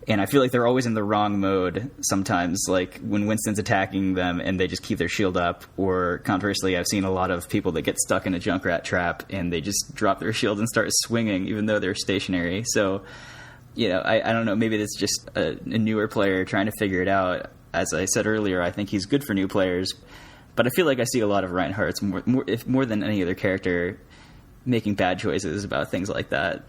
And I feel like they're always in the wrong mode sometimes, like when Winston's attacking them and they just keep their shield up. Or conversely, I've seen a lot of people that get stuck in a Junkrat trap and they just drop their shield and start swinging even though they're stationary. So, you know, I don't know, maybe it's just a newer player trying to figure it out. As I said earlier, I think he's good for new players. But I feel like I see a lot of Reinhardt's, more than any other character, making bad choices about things like that.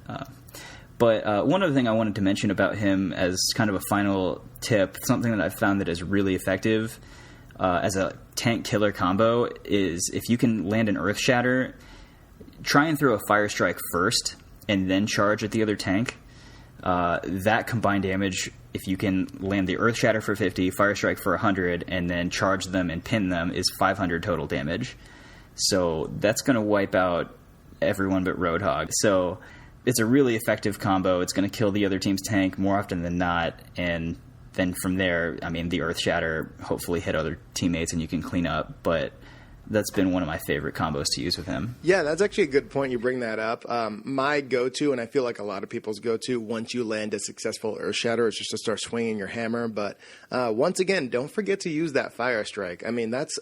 But one other thing I wanted to mention about him as kind of a final tip, something that I've found that is really effective as a tank killer combo, is if you can land an Earth Shatter, try and throw a Fire Strike first and then charge at the other tank. That combined damage if you can land the Earth Shatter for 50, Fire Strike for 100, and then charge them and pin them, is 500 total damage. So that's going to wipe out everyone but Roadhog. So it's a really effective combo. It's going to kill the other team's tank more often than not, and then from there, I mean, the Earth Shatter hopefully hit other teammates and you can clean up, but that's been one of my favorite combos to use with him. Yeah, that's actually a good point you bring that up. My go-to, and I feel like a lot of people's go-to, once you land a successful Earth Shatter, is just to start swinging your hammer. But once again, don't forget to use that Fire Strike. I mean, that's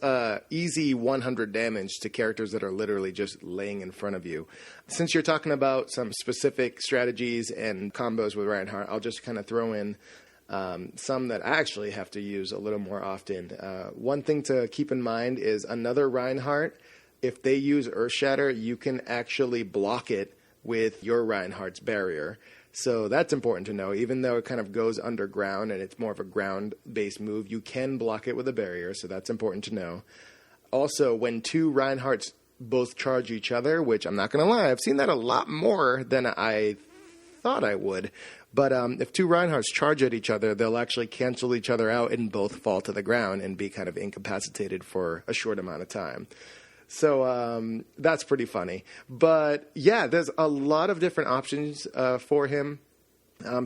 easy 100 damage to characters that are literally just laying in front of you. Since you're talking about some specific strategies and combos with Reinhardt, I'll just kind of throw in some that I actually have to use a little more often. One thing to keep in mind is another Reinhardt, if they use Earth Shatter, you can actually block it with your Reinhardt's barrier. So that's important to know. Even though it kind of goes underground and it's more of a ground-based move, you can block it with a barrier, so that's important to know. Also, when two Reinhardts both charge each other, which I'm not going to lie, I've seen that a lot more than I thought I would. But if two Reinhardts charge at each other, they'll actually cancel each other out and both fall to the ground and be kind of incapacitated for a short amount of time. So that's pretty funny. But yeah, there's a lot of different options for him.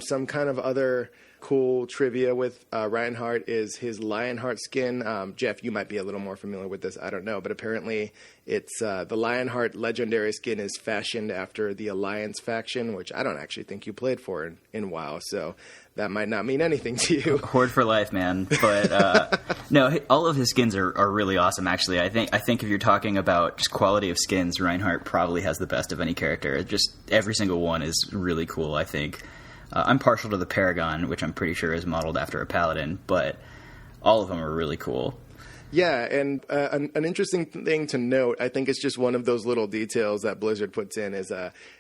Some kind of other cool trivia with Reinhardt is his Lionheart skin. Jeff, you might be a little more familiar with this. I don't know. But apparently it's the Lionheart legendary skin is fashioned after the Alliance faction, which I don't actually think you played for in WoW. So that might not mean anything to you. Horde for life, man. But no, all of his skins are really awesome, actually. I think if you're talking about just quality of skins, Reinhardt probably has the best of any character. Just every single one is really cool, I think. I'm partial to the Paragon, which I'm pretty sure is modeled after a Paladin, but all of them are really cool. Yeah, and an interesting thing to note, I think it's just one of those little details that Blizzard puts in, is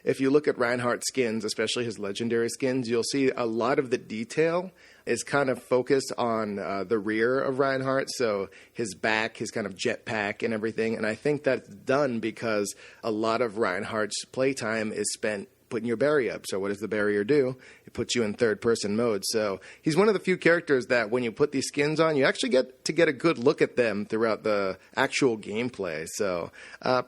if you look at Reinhardt's skins, especially his legendary skins, you'll see a lot of the detail is kind of focused on the rear of Reinhardt, so his back, his kind of jetpack and everything, and I think that's done because a lot of Reinhardt's playtime is spent putting your barrier up. So what does the barrier do? It puts you in third-person mode. So he's one of the few characters that when you put these skins on, you actually get to get a good look at them throughout the actual gameplay. So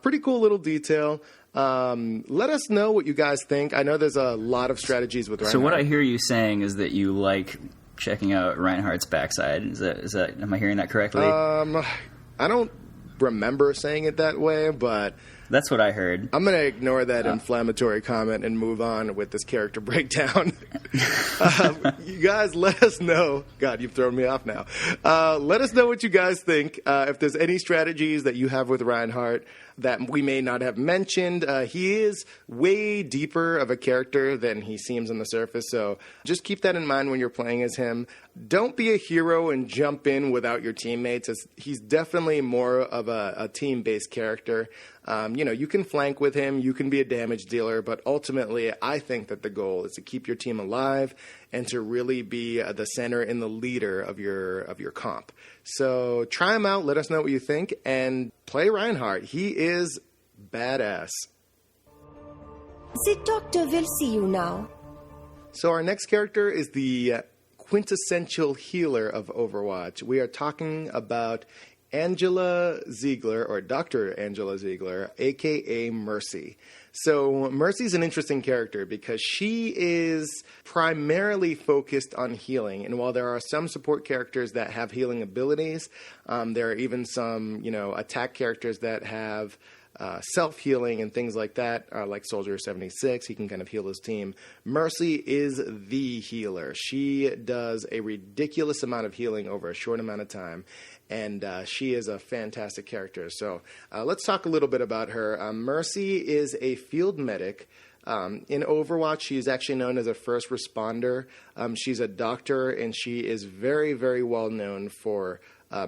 pretty cool little detail. Let us know what you guys think. I know there's a lot of strategies with Reinhardt. So what I hear you saying is that you like checking out Reinhardt's backside. Is that am I hearing that correctly? I don't remember saying it that way, but that's what I heard. I'm going to ignore that inflammatory comment and move on with this character breakdown. You guys, let us know. God, you've thrown me off now. Let us know what you guys think. If there's any strategies that you have with Reinhardt that we may not have mentioned. He is way deeper of a character than he seems on the surface, so just keep that in mind when you're playing as him. Don't be a hero and jump in without your teammates. He's definitely more of a team-based character. You can flank with him, you can be a damage dealer, but ultimately I think that the goal is to keep your team alive and to really be the center and the leader of your comp. So try him out, let us know what you think, and play Reinhardt. He is badass. The doctor will see you now. So our next character is the quintessential healer of Overwatch. We are talking about Angela Ziegler, or Dr. Angela Ziegler, a.k.a. Mercy. So Mercy's an interesting character because she is primarily focused on healing. And while there are some support characters that have healing abilities, there are even some, attack characters that have self-healing and things like that, like Soldier 76. He can kind of heal his team. Mercy is the healer. She does a ridiculous amount of healing over a short amount of time, and she is a fantastic character. So let's talk a little bit about her. Mercy is a field medic. In Overwatch, she is actually known as a first responder. She's a doctor, and she is very, very well known for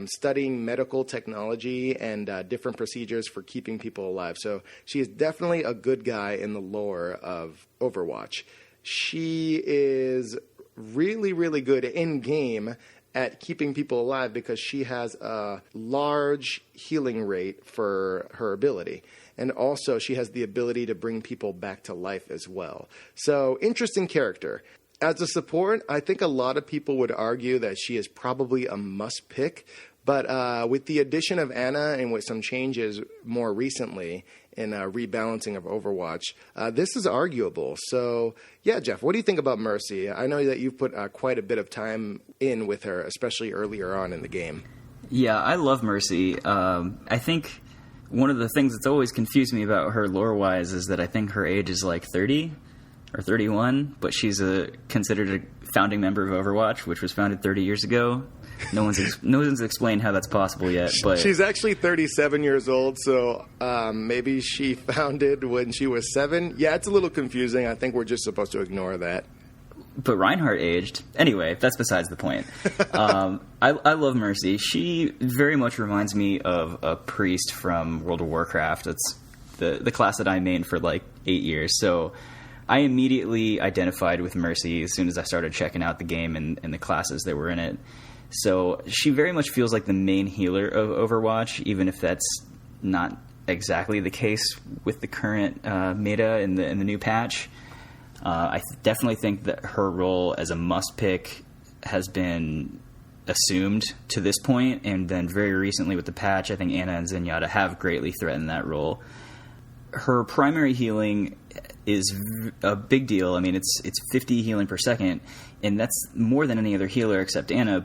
studying medical technology and different procedures for keeping people alive. So she is definitely a good guy in the lore of Overwatch. She is really, really good in-game at keeping people alive because she has a large healing rate for her ability. And also she has the ability to bring people back to life as well. So interesting character. As a support, I think a lot of people would argue that she is probably a must pick. But with the addition of Ana and with some changes more recently in rebalancing of Overwatch, this is arguable. So, yeah, Jeff, what do you think about Mercy? I know that you've put quite a bit of time in with her, especially earlier on in the game. Yeah, I love Mercy. I think one of the things that's always confused me about her lore-wise is that I think her age is like 30 or 31, but she's considered a founding member of Overwatch, which was founded 30 years ago. No one's explained how that's possible yet. But she's actually 37 years old, so maybe she founded when she was 7. Yeah, it's a little confusing. I think we're just supposed to ignore that. But Reinhardt aged. Anyway, that's besides the point. I love Mercy. She very much reminds me of a priest from World of Warcraft. It's the class that I mained for like 8 years. So I immediately identified with Mercy as soon as I started checking out the game and the classes that were in it. So she very much feels like the main healer of Overwatch, even if that's not exactly the case with the current meta in the new patch. I definitely think that her role as a must pick has been assumed to this point, and then very recently with the patch, I think Ana and Zenyatta have greatly threatened that role. Her primary healing is a big deal. I mean, it's 50 healing per second, and that's more than any other healer except Ana.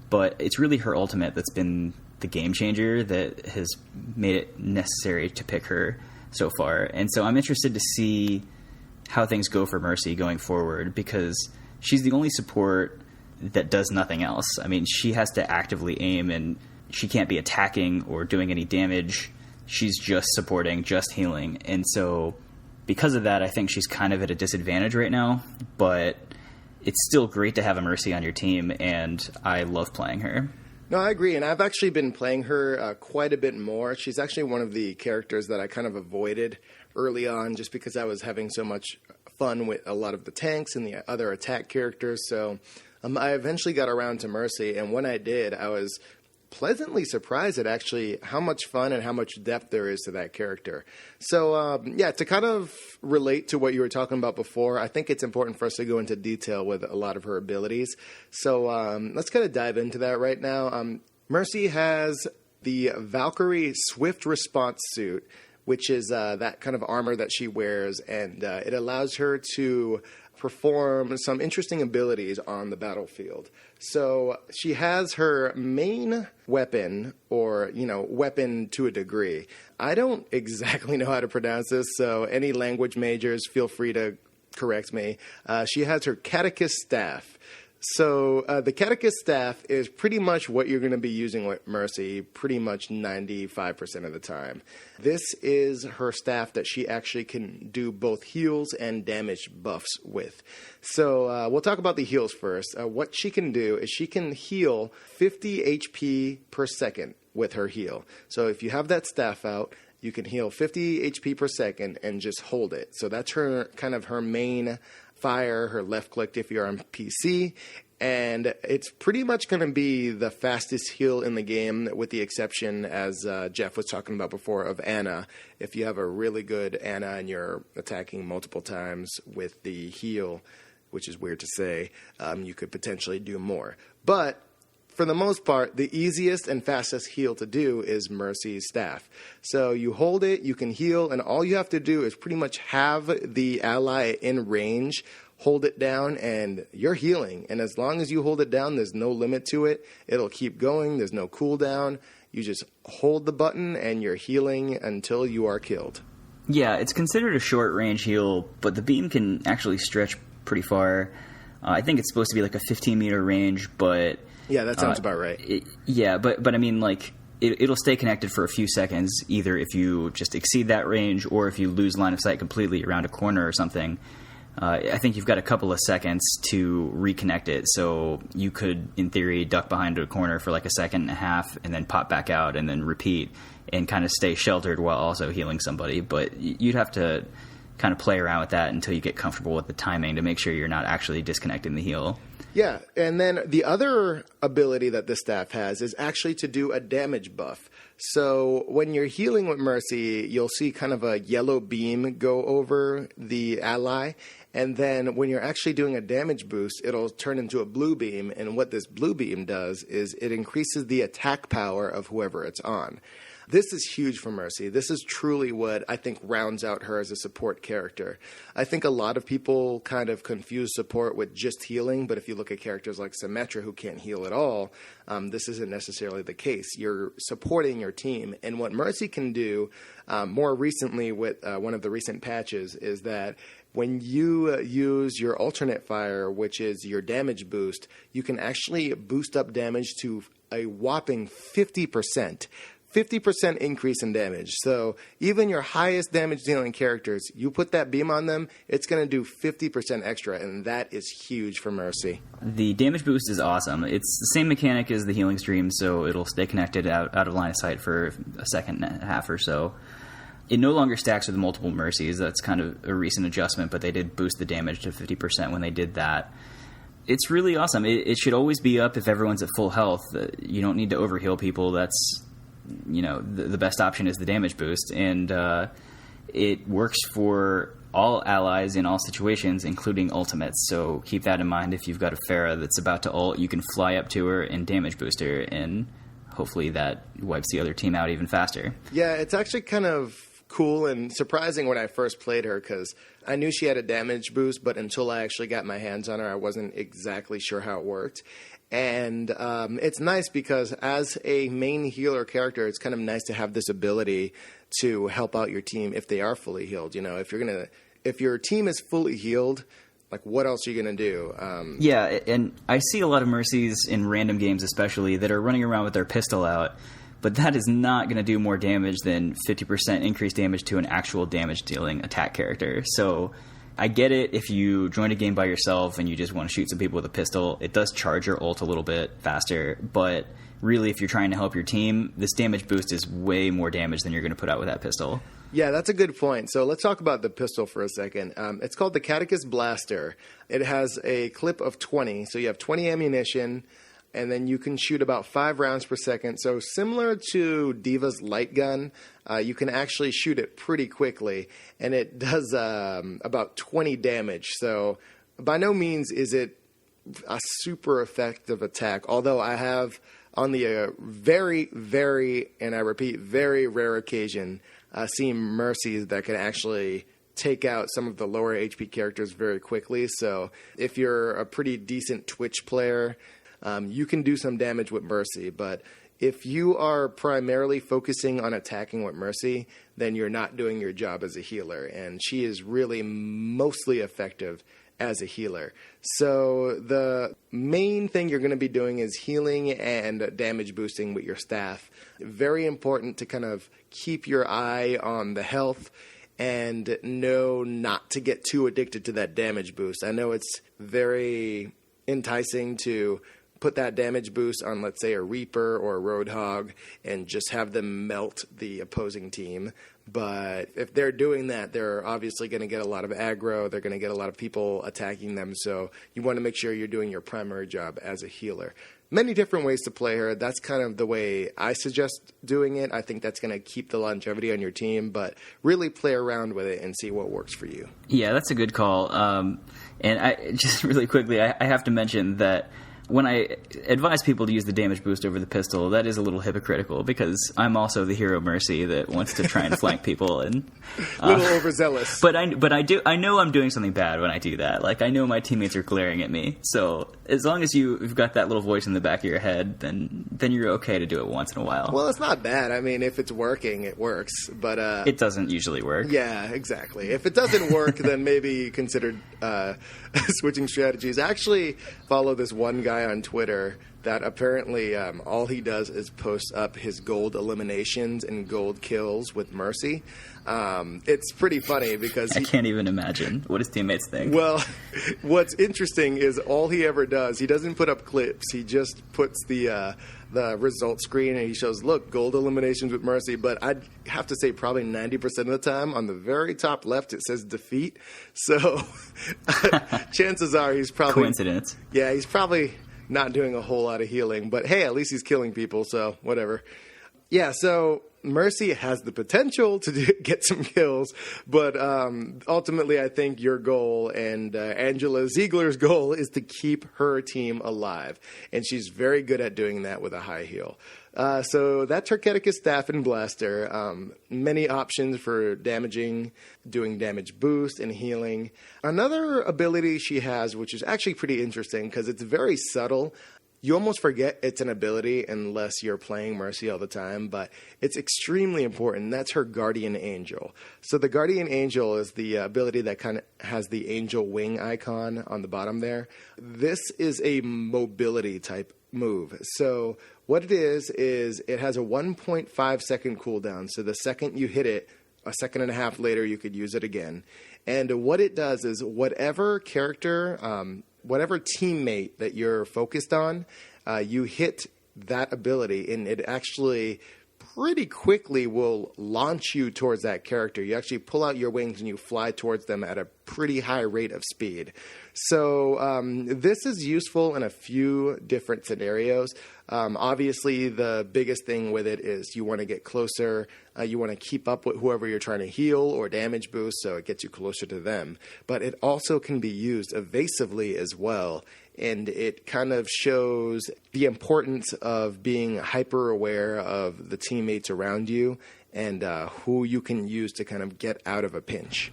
But it's really her ultimate that's been the game changer that has made it necessary to pick her so far. And so I'm interested to see how things go for Mercy going forward, because she's the only support that does nothing else. I mean, she has to actively aim, and she can't be attacking or doing any damage. She's just supporting, just healing. And so because of that, I think she's kind of at a disadvantage right now. But it's still great to have a Mercy on your team, and I love playing her. No, I agree, and I've actually been playing her quite a bit more. She's actually one of the characters that I kind of avoided early on just because I was having so much fun with a lot of the tanks and the other attack characters. So I eventually got around to Mercy, and when I did, I was pleasantly surprised at actually how much fun and how much depth there is to that character. So, to kind of relate to what you were talking about before, I think it's important for us to go into detail with a lot of her abilities. So let's kind of dive into that right now. Mercy has the Valkyrie Swift Response Suit, which is that kind of armor that she wears, and it allows her to perform some interesting abilities on the battlefield. So she has her main weapon, or, weapon to a degree. I don't exactly know how to pronounce this, so any language majors, feel free to correct me. She has her Catechist Staff. So the Catechist Staff is pretty much what you're going to be using with Mercy pretty much 95% of the time. This is her staff that she actually can do both heals and damage buffs with. So we'll talk about the heals first. What she can do is she can heal 50 HP per second with her heal. So if you have that staff out, you can heal 50 HP per second and just hold it. So that's her kind of her main fire, her left click if you're on PC, and it's pretty much going to be the fastest heal in the game, with the exception, as Jeff was talking about before, of Ana. If you have a really good Ana and you're attacking multiple times with the heal, which is weird to say, you could potentially do more. But for the most part, the easiest and fastest heal to do is Mercy's staff. So you hold it, you can heal, and all you have to do is pretty much have the ally in range, hold it down, and you're healing. And as long as you hold it down, there's no limit to it. It'll keep going. There's no cooldown. You just hold the button, and you're healing until you are killed. Yeah, it's considered a short-range heal, but the beam can actually stretch pretty far. I think it's supposed to be like a 15-meter range, but yeah, that sounds about right. But I mean, like, it'll stay connected for a few seconds, either if you just exceed that range or if you lose line of sight completely around a corner or something. I think you've got a couple of seconds to reconnect it, so you could, in theory, duck behind a corner for like a second and a half and then pop back out and then repeat and kind of stay sheltered while also healing somebody. But you'd have to kind of play around with that until you get comfortable with the timing to make sure you're not actually disconnecting the heal. Yeah, and then the other ability that this staff has is actually to do a damage buff. So when you're healing with Mercy, you'll see kind of a yellow beam go over the ally, And then when you're actually doing a damage boost, it'll turn into a blue beam. And what this blue beam does is it increases the attack power of whoever it's on. This is huge for Mercy. This is truly what I think rounds out her as a support character. I think a lot of people kind of confuse support with just healing, but if you look at characters like Symmetra who can't heal at all, this isn't necessarily the case. You're supporting your team, and what Mercy can do more recently with one of the recent patches is that when you use your alternate fire, which is your damage boost, you can actually boost up damage to a whopping 50%. 50% increase in damage. So even your highest damage dealing characters, you put that beam on them, it's going to do 50% extra, and that is huge for Mercy. The damage boost is awesome. It's the same mechanic as the healing stream, so it'll stay connected out of line of sight for a second and a half or so. It no longer stacks with multiple Mercies. That's kind of a recent adjustment, but they did boost the damage to 50% when they did that. It's really awesome. It should always be up if everyone's at full health. You don't need to overheal people. That's the best option is the damage boost, and it works for all allies in all situations, including ultimates. So keep that in mind. If you've got a Pharah that's about to ult, you can fly up to her and damage boost her, and hopefully that wipes the other team out even faster. Yeah, it's actually kind of cool and surprising when I first played her, because I knew she had a damage boost, but until I actually got my hands on her, I wasn't exactly sure how it worked. And it's nice because as a main healer character, it's kind of nice to have this ability to help out your team if they are fully healed. You know, if your team is fully healed, like what else are you going to do? Yeah, and I see a lot of Mercies in random games especially that are running around with their pistol out, but that is not going to do more damage than 50% increased damage to an actual damage-dealing attack character. So I get it if you join a game by yourself and you just want to shoot some people with a pistol. It does charge your ult a little bit faster, but really if you're trying to help your team, this damage boost is way more damage than you're going to put out with that pistol. Yeah, that's a good point. So let's talk about the pistol for a second. It's called the Catechist Blaster. It has a clip of 20, so you have 20 ammunition, and then you can shoot about 5 rounds per second. So similar to Diva's light gun, you can actually shoot it pretty quickly, and it does about 20 damage. So by no means is it a super effective attack, although I have on the very, very, and I repeat, very rare occasion, seen Mercies that can actually take out some of the lower HP characters very quickly. So if you're a pretty decent Twitch player, you can do some damage with Mercy, but if you are primarily focusing on attacking with Mercy, then you're not doing your job as a healer, and she is really mostly effective as a healer. So the main thing you're going to be doing is healing and damage boosting with your staff. Very important to kind of keep your eye on the health and know not to get too addicted to that damage boost. I know it's very enticing to put that damage boost on, let's say, a Reaper or a Roadhog and just have them melt the opposing team. But if they're doing that, they're obviously going to get a lot of aggro. They're going to get a lot of people attacking them. So you want to make sure you're doing your primary job as a healer. Many different ways to play her. That's kind of the way I suggest doing it. I think that's going to keep the longevity on your team, but really play around with it and see what works for you. Yeah, that's a good call. And I just really quickly, I have to mention that when I advise people to use the damage boost over the pistol, that is a little hypocritical because I'm also the hero Mercy that wants to try and flank people and a little overzealous. But I know I'm doing something bad when I do that. Like I know my teammates are glaring at me. So as long as you've got that little voice in the back of your head, then you're okay to do it once in a while. Well, it's not bad. I mean, if it's working, it works. But it doesn't usually work. Yeah, exactly. If it doesn't work, then maybe consider switching strategies. I actually follow this one guy on Twitter that apparently all he does is post up his gold eliminations and gold kills with Mercy. It's pretty funny because I can't even imagine what his teammates think. Well, what's interesting is all he ever does, he doesn't put up clips. He just puts the result screen and he shows, look, gold eliminations with Mercy. But I'd have to say probably 90% of the time on the very top left it says defeat. So chances are he's probably... Coincidence. Yeah, he's probably not doing a whole lot of healing. But hey, at least he's killing people, so whatever. Yeah, so Mercy has the potential to get some kills, but ultimately I think your goal and Angela Ziegler's goal is to keep her team alive, and she's very good at doing that with a high heal. So that Torqueticus Staff and Blaster, many options for damaging, doing damage boost and healing. Another ability she has, which is actually pretty interesting because it's very subtle. You almost forget it's an ability unless you're playing Mercy all the time, but it's extremely important. That's her Guardian Angel. So the Guardian Angel is the ability that kind of has the angel wing icon on the bottom there. This is a mobility type move. So what it is it has a 1.5 second cooldown. So the second you hit it, a second and a half later, you could use it again. And what it does is whatever character, whatever teammate that you're focused on, you hit that ability, and it actually pretty quickly will launch you towards that character. You actually pull out your wings and you fly towards them at a pretty high rate of speed. So this is useful in a few different scenarios. Obviously, the biggest thing with it is you want to get closer. You want to keep up with whoever you're trying to heal or damage boost, so it gets you closer to them. But it also can be used evasively as well. And it kind of shows the importance of being hyper aware of the teammates around you and who you can use to kind of get out of a pinch.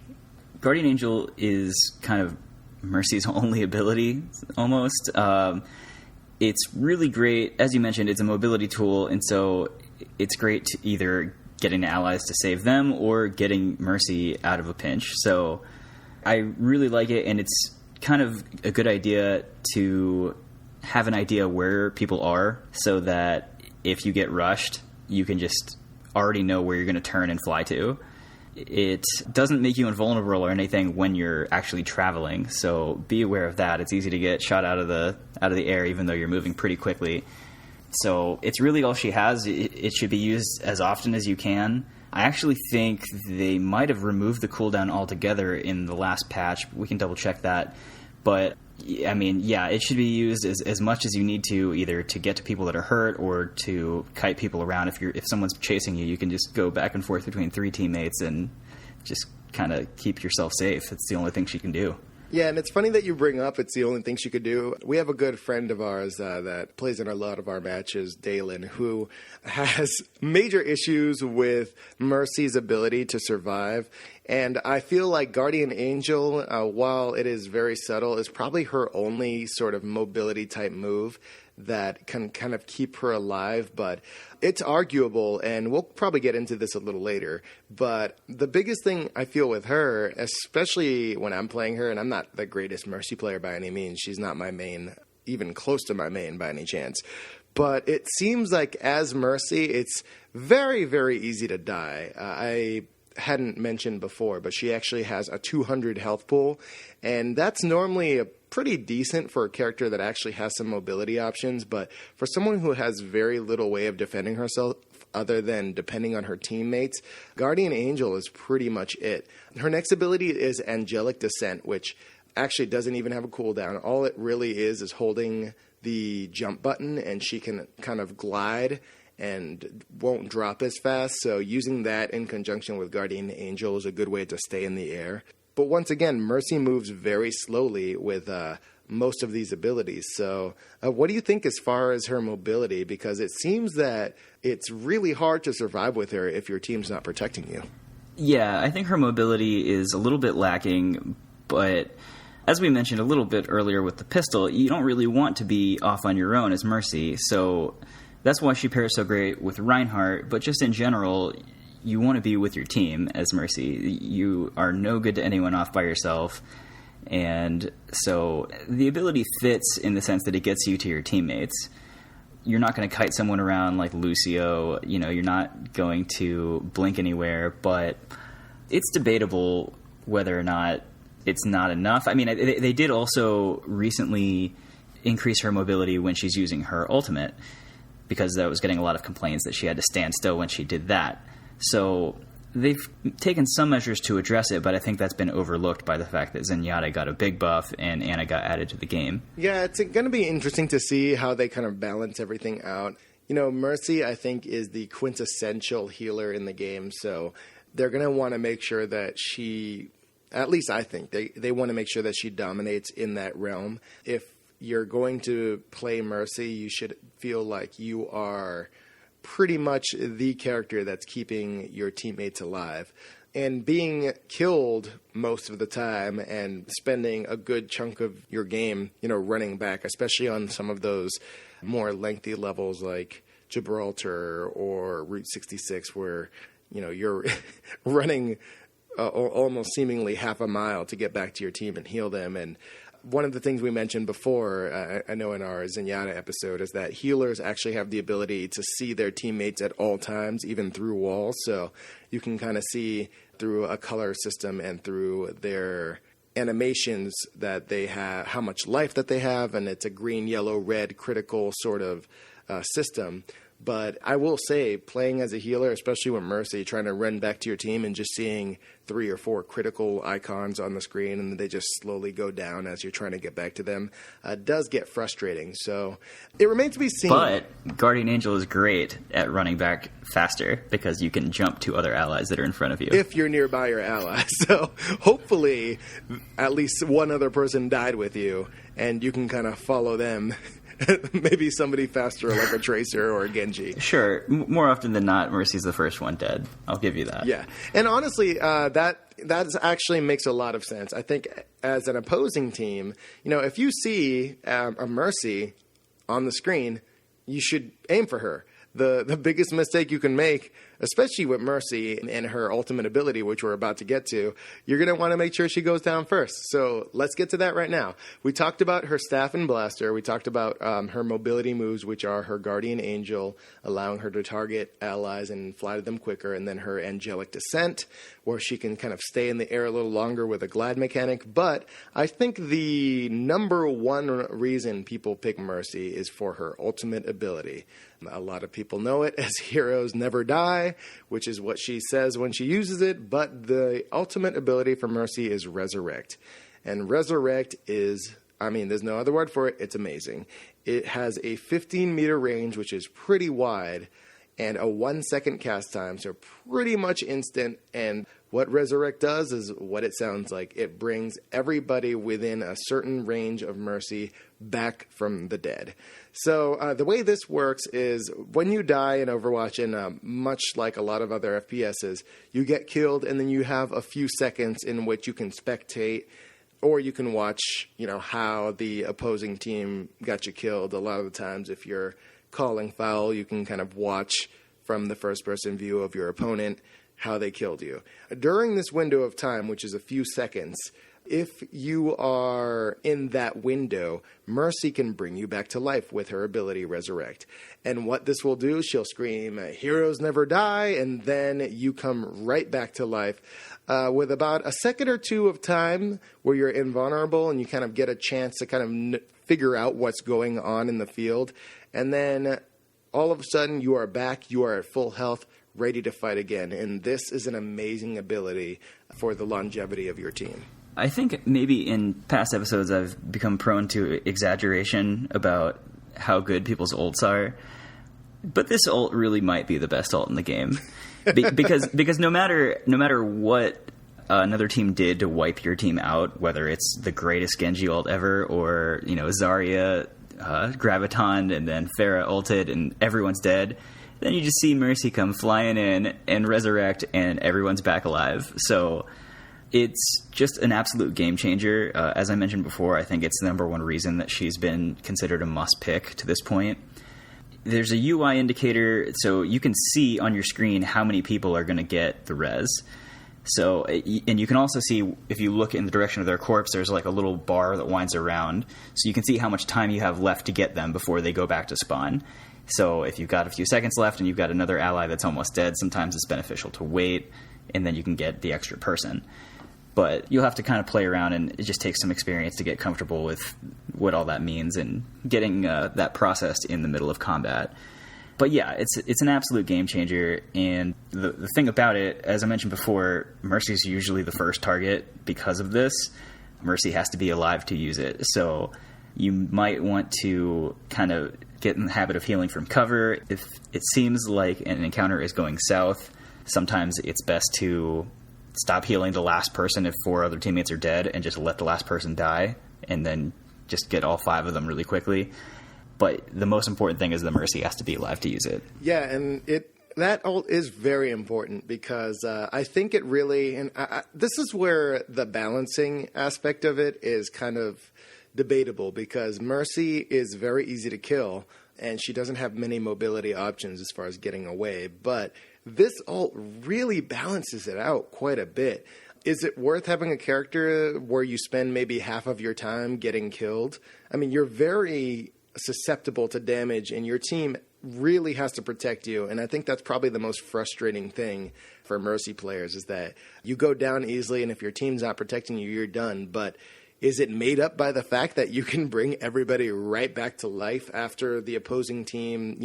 Guardian Angel is kind of Mercy's only ability, almost. It's really great. As you mentioned, it's a mobility tool, and so it's great to either getting allies to save them or getting Mercy out of a pinch. So I really like it, and it's kind of a good idea to have an idea where people are so that if you get rushed, you can just already know where you're going to turn and fly to. It doesn't make you invulnerable or anything when you're actually traveling, so be aware of that. It's easy to get shot out of the air even though you're moving pretty quickly. So it's really all she has. It should be used as often as you can. I actually think they might have removed the cooldown altogether in the last patch. We can double check that. But, I mean, yeah, it should be used as much as you need to, either to get to people that are hurt or to kite people around. If someone's chasing you, you can just go back and forth between three teammates and just kind of keep yourself safe. It's the only thing she can do. Yeah, and it's funny that you bring up it's the only thing she could do. We have a good friend of ours that plays in a lot of our matches, Dalen, who has major issues with Mercy's ability to survive. And I feel like Guardian Angel, while it is very subtle, is probably her only sort of mobility type move that can kind of keep her alive. But it's arguable, and we'll probably get into this a little later. But the biggest thing I feel with her, especially when I'm playing her, and I'm not the greatest Mercy player by any means. She's not my main, even close to my main by any chance. But it seems like as Mercy, it's very, very easy to die. I hadn't mentioned before, but she actually has a 200 health pool, and that's normally a pretty decent for a character that actually has some mobility options. But for someone who has very little way of defending herself other than depending on her teammates, Guardian Angel is pretty much it. Her next ability is Angelic Descent, which actually doesn't even have a cooldown. All it really is holding the jump button, and she can kind of glide and won't drop as fast. So using that in conjunction with Guardian Angel is a good way to stay in the air. But once again, Mercy moves very slowly with most of these abilities. So what do you think as far as her mobility? Because it seems that it's really hard to survive with her if your team's not protecting you. Yeah, I think her mobility is a little bit lacking, but as we mentioned a little bit earlier with the pistol, you don't really want to be off on your own as Mercy. So that's why she pairs so great with Reinhardt, but just in general, you want to be with your team as Mercy. You are no good to anyone off by yourself, and so the ability fits in the sense that it gets you to your teammates. You're not going to kite someone around like Lucio, you're not going to blink anywhere, but it's debatable whether or not it's not enough. I mean, they did also recently increase her mobility when she's using her ultimate, because that was getting a lot of complaints that she had to stand still when she did that. So they've taken some measures to address it, but I think that's been overlooked by the fact that Zenyatta got a big buff and Ana got added to the game. Yeah, it's going to be interesting to see how they kind of balance everything out. Mercy, I think, is the quintessential healer in the game. So they're going to want to make sure that she, at least I think, they want to make sure that she dominates in that realm. If you're going to play Mercy, you should feel like you are pretty much the character that's keeping your teammates alive. And being killed most of the time and spending a good chunk of your game, running back, especially on some of those more lengthy levels like Gibraltar or Route 66, where, you're running almost seemingly half a mile to get back to your team and heal them. And one of the things we mentioned before, I know in our Zenyatta episode, is that healers actually have the ability to see their teammates at all times, even through walls. So you can kind of see through a color system and through their animations that they have, how much life that they have, and it's a green, yellow, red critical sort of system. But I will say, playing as a healer, especially with Mercy, trying to run back to your team and just seeing 3 or 4 critical icons on the screen and they just slowly go down as you're trying to get back to them, does get frustrating. So it remains to be seen. But Guardian Angel is great at running back faster because you can jump to other allies that are in front of you. If you're nearby your allies. So hopefully at least one other person died with you and you can kind of follow them. Maybe somebody faster like a Tracer or a Genji. Sure. More often than not, Mercy's the first one dead. I'll give you that. Yeah. And honestly, that actually makes a lot of sense. I think as an opposing team, if you see a Mercy on the screen, you should aim for her. The biggest mistake you can make, especially with Mercy and her ultimate ability, which we're about to get to, you're going to want to make sure she goes down first. So let's get to that right now. We talked about her staff and blaster. We talked about her mobility moves, which are her Guardian Angel, allowing her to target allies and fly to them quicker, and then her Angelic Descent, where she can kind of stay in the air a little longer with a glide mechanic. But I think the number one reason people pick Mercy is for her ultimate ability. A lot of people know it as Heroes Never Die, which is what she says when she uses it, but the ultimate ability for Mercy is Resurrect. And Resurrect is, there's no other word for it, it's amazing. It has a 15-meter range, which is pretty wide, and a 1-second cast time, so pretty much instant. And what Resurrect does is what it sounds like. It brings everybody within a certain range of Mercy back from the dead. So the way this works is when you die in Overwatch, and much like a lot of other FPSs, you get killed and then you have a few seconds in which you can spectate or you can watch, how the opposing team got you killed. A lot of the times if you're calling foul, you can kind of watch from the first-person view of your opponent how they killed you. During this window of time, which is a few seconds, if you are in that window, Mercy can bring you back to life with her ability Resurrect. And what this will do, she'll scream, "Heroes never die," and then you come right back to life with about a second or two of time where you're invulnerable and you kind of get a chance to kind of figure out what's going on in the field. And then all of a sudden you are back, you are at full health, ready to fight again. And this is an amazing ability for the longevity of your team. I think maybe in past episodes I've become prone to exaggeration about how good people's ults are, but this ult really might be the best ult in the game because no matter what another team did to wipe your team out, whether it's the greatest Genji ult ever or Zarya Graviton and then Pharah ulted and everyone's dead, then you just see Mercy come flying in and Resurrect and everyone's back alive. So it's just an absolute game changer. As I mentioned before, I think it's the number one reason that she's been considered a must-pick to this point. There's a UI indicator, so you can see on your screen how many people are going to get the res. So, and you can also see, if you look in the direction of their corpse, there's like a little bar that winds around. So you can see how much time you have left to get them before they go back to spawn. So if you've got a few seconds left and you've got another ally that's almost dead, sometimes it's beneficial to wait, and then you can get the extra person. But you'll have to kind of play around, and it just takes some experience to get comfortable with what all that means and getting that processed in the middle of combat. But yeah, it's an absolute game changer, and the thing about it, as I mentioned before, Mercy's usually the first target because of this. Mercy has to be alive to use it. So You might want to kind of get in the habit of healing from cover. If it seems like an encounter is going south, sometimes it's best to stop healing the last person if 4 other teammates are dead and just let the last person die, and then just get all 5 of them really quickly. But the most important thing is the Mercy has to be alive to use it. Yeah, and that ult is very important because I think it really, and this is where the balancing aspect of it is kind of debatable, because Mercy is very easy to kill and she doesn't have many mobility options as far as getting away, but this ult really balances it out quite a bit. Is it worth having a character where you spend maybe half of your time getting killed? I mean, you're very susceptible to damage and your team really has to protect you, and I think that's probably the most frustrating thing for Mercy players, is that you go down easily, and if your team's not protecting you, you're done. But is it made up by the fact that you can bring everybody right back to life after the opposing team,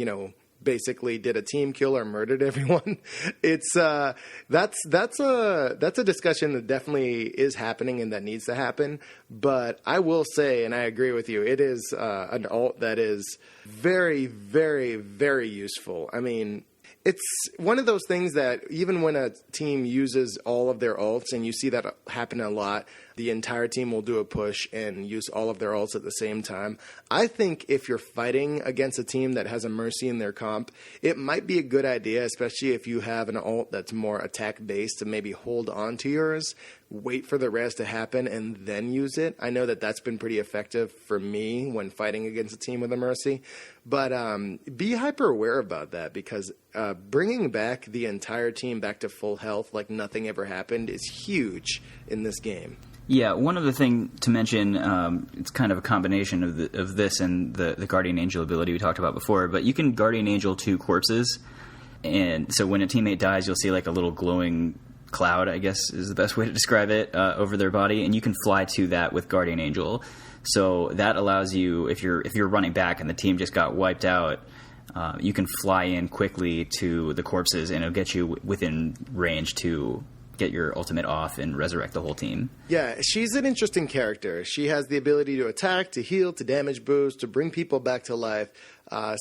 basically did a team kill or murdered everyone? It's that's a discussion that definitely is happening and that needs to happen. But I will say, and I agree with you, it is an ult that is very, very, very useful. I mean, it's one of those things that even when a team uses all of their ults, and you see that happen a lot, the entire team will do a push and use all of their ults at the same time. I think if you're fighting against a team that has a Mercy in their comp, it might be a good idea, especially if you have an ult that's more attack-based, to maybe hold on to yours, wait for the res to happen, and then use it. I know that that's been pretty effective for me when fighting against a team with a Mercy. But be hyper-aware about that, because bringing back the entire team back to full health like nothing ever happened is huge in this game. Yeah, one other thing to mention, it's kind of a combination of this and the Guardian Angel ability we talked about before, but you can Guardian Angel 2 corpses, and so when a teammate dies, you'll see like a little glowing cloud, I guess is the best way to describe it, over their body, and you can fly to that with Guardian Angel. So that allows you, if you're running back and the team just got wiped out, you can fly in quickly to the corpses, and it'll get you within range to get your ultimate off and resurrect the whole team. Yeah, she's an interesting character. She has the ability to attack, to heal, to damage boost, to bring people back to life,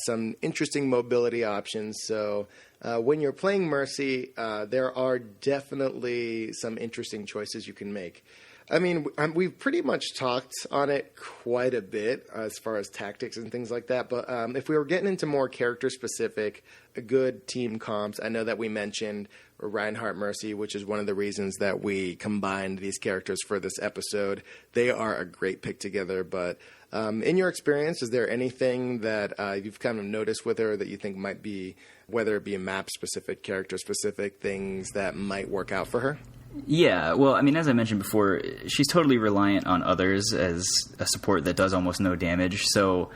some interesting mobility options. So when you're playing Mercy, there are definitely some interesting choices you can make. I mean, we've pretty much talked on it quite a bit as far as tactics and things like that. But if we were getting into more character-specific, good team comps, I know that we mentioned Reinhardt Mercy, which is one of the reasons that we combined these characters for this episode. They are a great pick together. But in your experience, is there anything that you've kind of noticed with her that you think might be, whether it be map-specific, character-specific, things that might work out for her? Yeah, well, I mean, as I mentioned before, she's totally reliant on others as a support that does almost no damage. So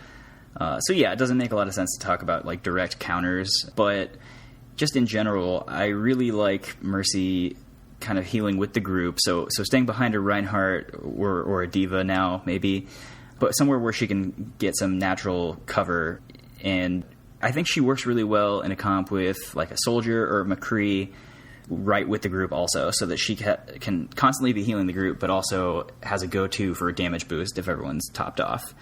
yeah, it doesn't make a lot of sense to talk about like direct counters. But just in general, I really like Mercy kind of healing with the group. So staying behind a Reinhardt or a Diva now, maybe, but somewhere where she can get some natural cover. And I think she works really well in a comp with like a Soldier or McCree, right with the group also, so that she can constantly be healing the group, but also has a go-to for a damage boost if everyone's topped off.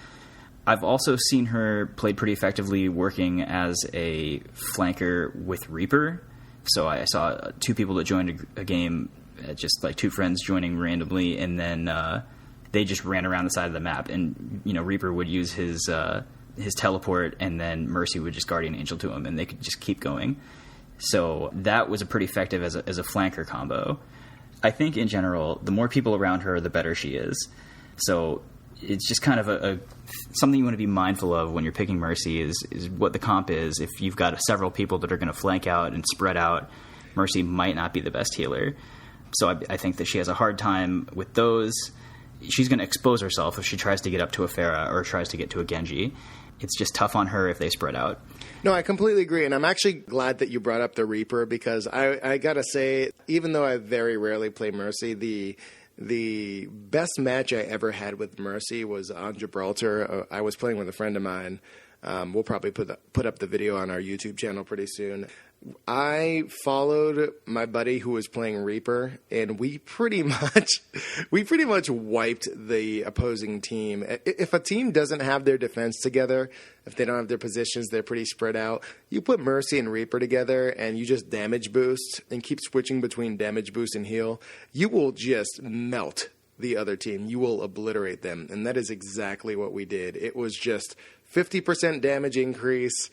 I've also seen her played pretty effectively working as a flanker with Reaper. So I saw 2 people that joined a game, just like 2 friends joining randomly, and then they just ran around the side of the map, and Reaper would use his teleport, and then Mercy would just Guardian Angel to him, and they could just keep going. So that was a pretty effective as a flanker combo. I think in general, the more people around her, the better she is. So it's just kind of something you want to be mindful of when you're picking Mercy is what the comp is. If you've got several people that are going to flank out and spread out, Mercy might not be the best healer. So I think that she has a hard time with those. She's going to expose herself if she tries to get up to a Pharah or tries to get to a Genji. It's just tough on her if they spread out. No, I completely agree, and I'm actually glad that you brought up the Reaper, because I gotta say, even though I very rarely play Mercy, the best match I ever had with Mercy was on Gibraltar. I was playing with a friend of mine. We'll probably put up the video on our YouTube channel pretty soon. I followed my buddy who was playing Reaper, and we pretty much wiped the opposing team. If a team doesn't have their defense together, if they don't have their positions, they're pretty spread out. You put Mercy and Reaper together, and you just damage boost and keep switching between damage boost and heal. You will just melt the other team. You will obliterate them, and that is exactly what we did. It was just 50% damage increase,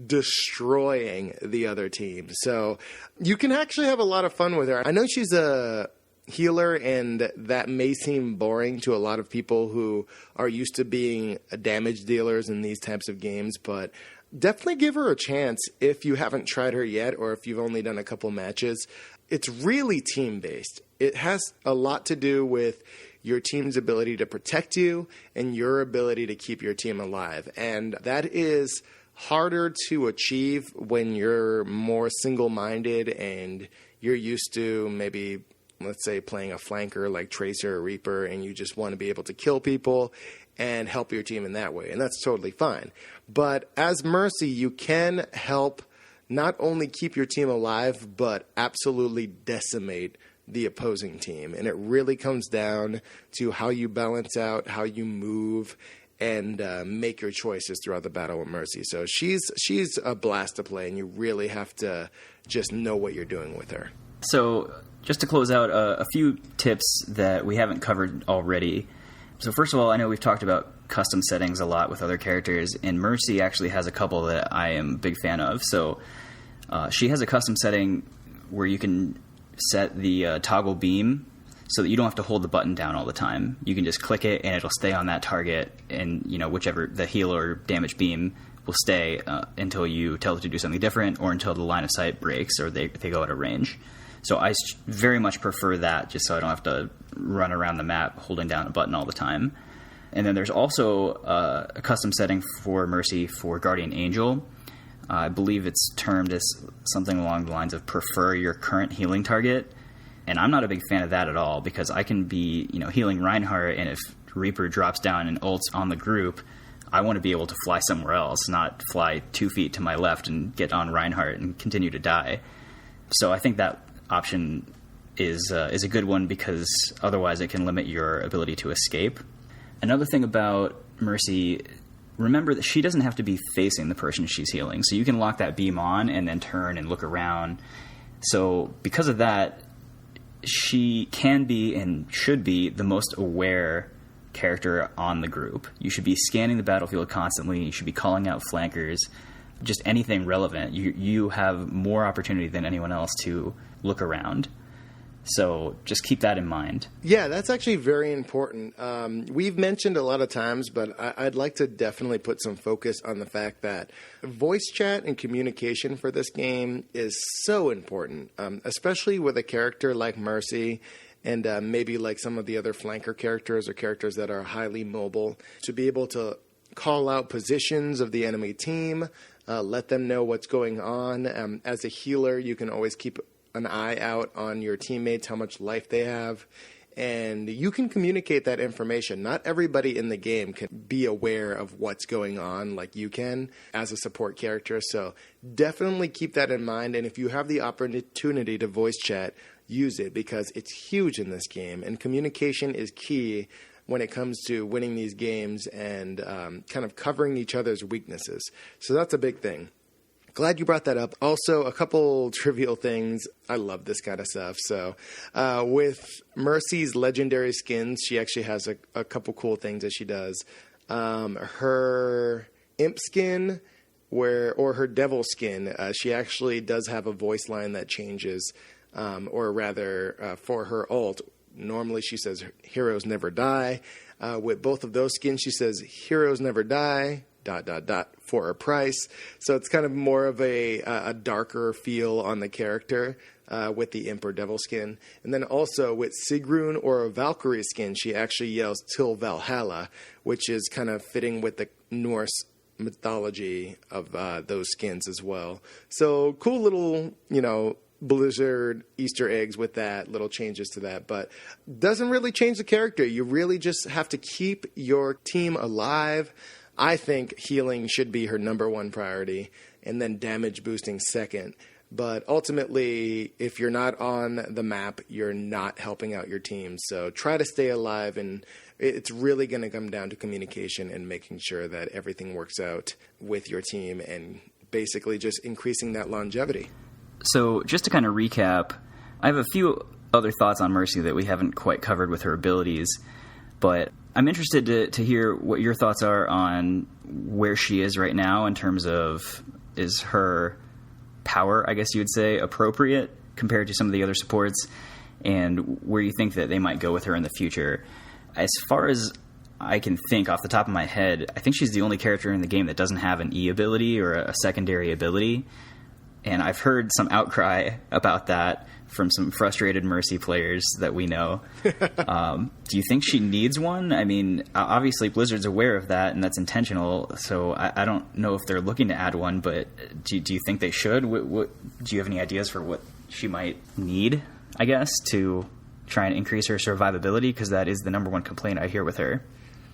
destroying the other team. So you can actually have a lot of fun with her. I know she's a healer, and that may seem boring to a lot of people who are used to being damage dealers in these types of games, but definitely give her a chance if you haven't tried her yet, or if you've only done a couple matches. It's really team-based. It has a lot to do with your team's ability to protect you and your ability to keep your team alive. And that is harder to achieve when you're more single-minded and you're used to maybe, let's say, playing a flanker like Tracer or Reaper, and you just want to be able to kill people and help your team in that way. And that's totally fine. But as Mercy, you can help not only keep your team alive, but absolutely decimate the opposing team. And it really comes down to how you balance out, how you move, and make your choices throughout the battle with Mercy. So she's a blast to play, and you really have to just know what you're doing with her. So just to close out, a few tips that we haven't covered already. So first of all, I know we've talked about custom settings a lot with other characters, and Mercy actually has a couple that I am a big fan of. So she has a custom setting where you can set the toggle beam so that you don't have to hold the button down all the time. You can just click it and it'll stay on that target, and whichever the heal or damage beam will stay until you tell it to do something different, or until the line of sight breaks or they go out of range. So I very much prefer that, just so I don't have to run around the map holding down a button all the time. And then there's also a custom setting for Mercy for Guardian Angel. I believe it's termed as something along the lines of prefer your current healing target. And I'm not a big fan of that at all, because I can be, healing Reinhardt, and if Reaper drops down and ults on the group, I want to be able to fly somewhere else, not fly 2 feet to my left and get on Reinhardt and continue to die. So I think that option is a good one, because otherwise it can limit your ability to escape. Another thing about Mercy, remember that she doesn't have to be facing the person she's healing. So you can lock that beam on and then turn and look around. So because of that, she can be and should be the most aware character on the group. You should be scanning the battlefield constantly. You should be calling out flankers, just anything relevant. You have more opportunity than anyone else to look around. So just keep that in mind. Yeah, that's actually very important. We've mentioned a lot of times, but I'd like to definitely put some focus on the fact that voice chat and communication for this game is so important, especially with a character like Mercy and maybe like some of the other flanker characters or characters that are highly mobile, to be able to call out positions of the enemy team, let them know what's going on. As a healer, you can always keep an eye out on your teammates, how much life they have, and you can communicate that information. Not everybody in the game can be aware of what's going on like you can as a support character, so definitely keep that in mind. And if you have the opportunity to voice chat, use it, because it's huge in this game, and communication is key when it comes to winning these games and kind of covering each other's weaknesses. So that's a big thing. Glad you brought that up. Also, a couple trivial things. I love this kind of stuff. So with Mercy's legendary skins, she actually has a couple cool things that she does. Her imp skin, or her devil skin, she actually does have a voice line that changes, or rather for her ult. Normally she says heroes never die. With both of those skins, she says heroes never die, ... for a price. So it's kind of more of a darker feel on the character with the imp or devil skin. And then also with Sigrun or a Valkyrie skin, she actually yells Till Valhalla, which is kind of fitting with the Norse mythology of those skins as well. So cool little, Blizzard Easter eggs with that, little changes to that, but doesn't really change the character. You really just have to keep your team alive. I think healing should be her number one priority, and then damage boosting second. But ultimately, if you're not on the map, you're not helping out your team. So try to stay alive, and it's really going to come down to communication and making sure that everything works out with your team and basically just increasing that longevity. So just to kind of recap, I have a few other thoughts on Mercy that we haven't quite covered with her abilities, but I'm interested to hear what your thoughts are on where she is right now in terms of, is her power, I guess you would say, appropriate compared to some of the other supports, and where you think that they might go with her in the future. As far as I can think off the top of my head, I think she's the only character in the game that doesn't have an E ability or a secondary ability. And I've heard some outcry about that from some frustrated Mercy players that we know. Do you think she needs one? I mean, obviously Blizzard's aware of that, and that's intentional, so I don't know if they're looking to add one, but do you think they should? Do you have any ideas for what she might need, I guess, to try and increase her survivability? Because that is the number one complaint I hear with her.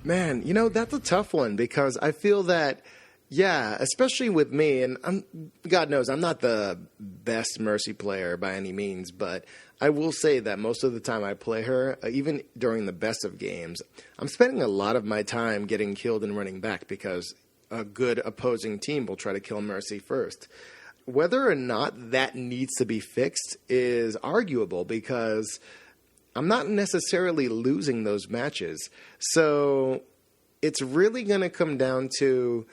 Man, that's a tough one, because I feel that, yeah, especially with me, and God knows I'm not the best Mercy player by any means, but I will say that most of the time I play her, even during the best of games, I'm spending a lot of my time getting killed and running back because a good opposing team will try to kill Mercy first. Whether or not that needs to be fixed is arguable, because I'm not necessarily losing those matches. So it's really going to come down to,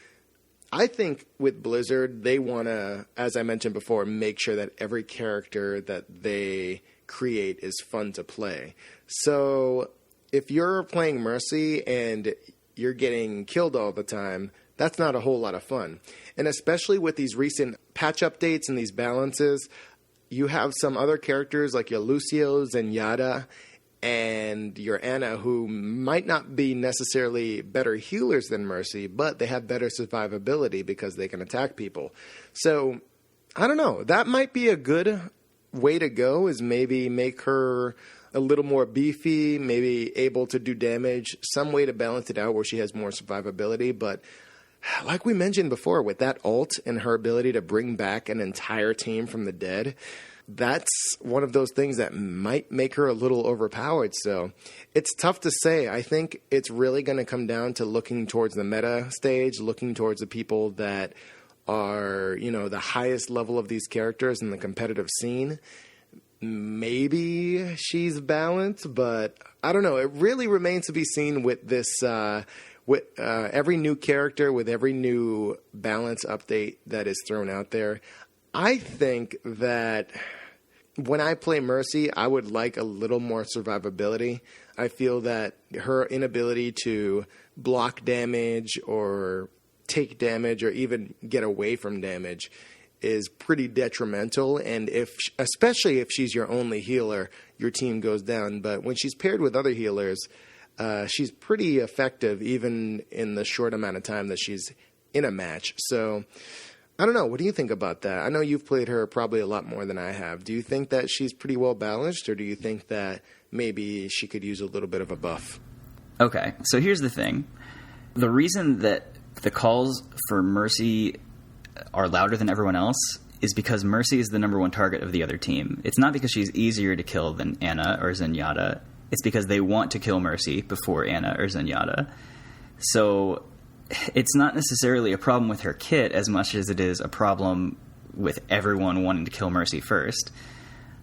I think with Blizzard, they want to, as I mentioned before, make sure that every character that they create is fun to play. So if you're playing Mercy and you're getting killed all the time, that's not a whole lot of fun. And especially with these recent patch updates and these balances, you have some other characters like your Lucios and Yada and your Ana, who might not be necessarily better healers than Mercy, but they have better survivability because they can attack people. So, I don't know. That might be a good way to go, is maybe make her a little more beefy, maybe able to do damage, some way to balance it out where she has more survivability. But like we mentioned before, with that ult and her ability to bring back an entire team from the dead, that's one of those things that might make her a little overpowered. So it's tough to say. I think it's really going to come down to looking towards the meta stage, looking towards the people that are, the highest level of these characters in the competitive scene. Maybe she's balanced, but I don't know. It really remains to be seen with this, with every new character, with every new balance update that is thrown out there. I think that when I play Mercy, I would like a little more survivability. I feel that her inability to block damage or take damage or even get away from damage is pretty detrimental. And especially if she's your only healer, your team goes down. But when she's paired with other healers, she's pretty effective even in the short amount of time that she's in a match. So I don't know. What do you think about that? I know you've played her probably a lot more than I have. Do you think that she's pretty well balanced, or do you think that maybe she could use a little bit of a buff? Okay, so here's the thing. The reason that the calls for Mercy are louder than everyone else is because Mercy is the number one target of the other team. It's not because she's easier to kill than Ana or Zenyatta. It's because they want to kill Mercy before Ana or Zenyatta. So it's not necessarily a problem with her kit as much as it is a problem with everyone wanting to kill Mercy first.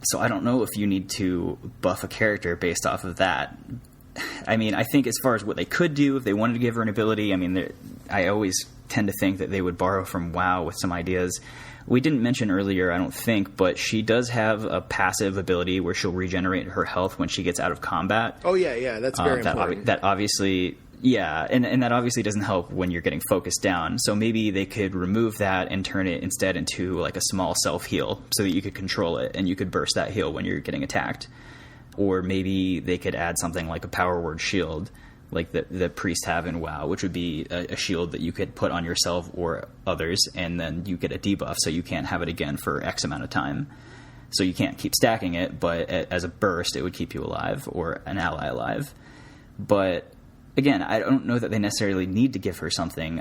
So I don't know if you need to buff a character based off of that. I mean, I think as far as what they could do, if they wanted to give her an ability, I mean, I always tend to think that they would borrow from WoW with some ideas. We didn't mention earlier, I don't think, but she does have a passive ability where she'll regenerate her health when she gets out of combat. Oh, yeah, that's very important. That obviously... Yeah, and that obviously doesn't help when you're getting focused down. So maybe they could remove that and turn it instead into like a small self-heal so that you could control it and you could burst that heal when you're getting attacked. Or maybe they could add something like a power word shield like the priests have in WoW, which would be a shield that you could put on yourself or others, and then you get a debuff so you can't have it again for X amount of time. So you can't keep stacking it, but as a burst it would keep you alive or an ally alive. But again, I don't know that they necessarily need to give her something.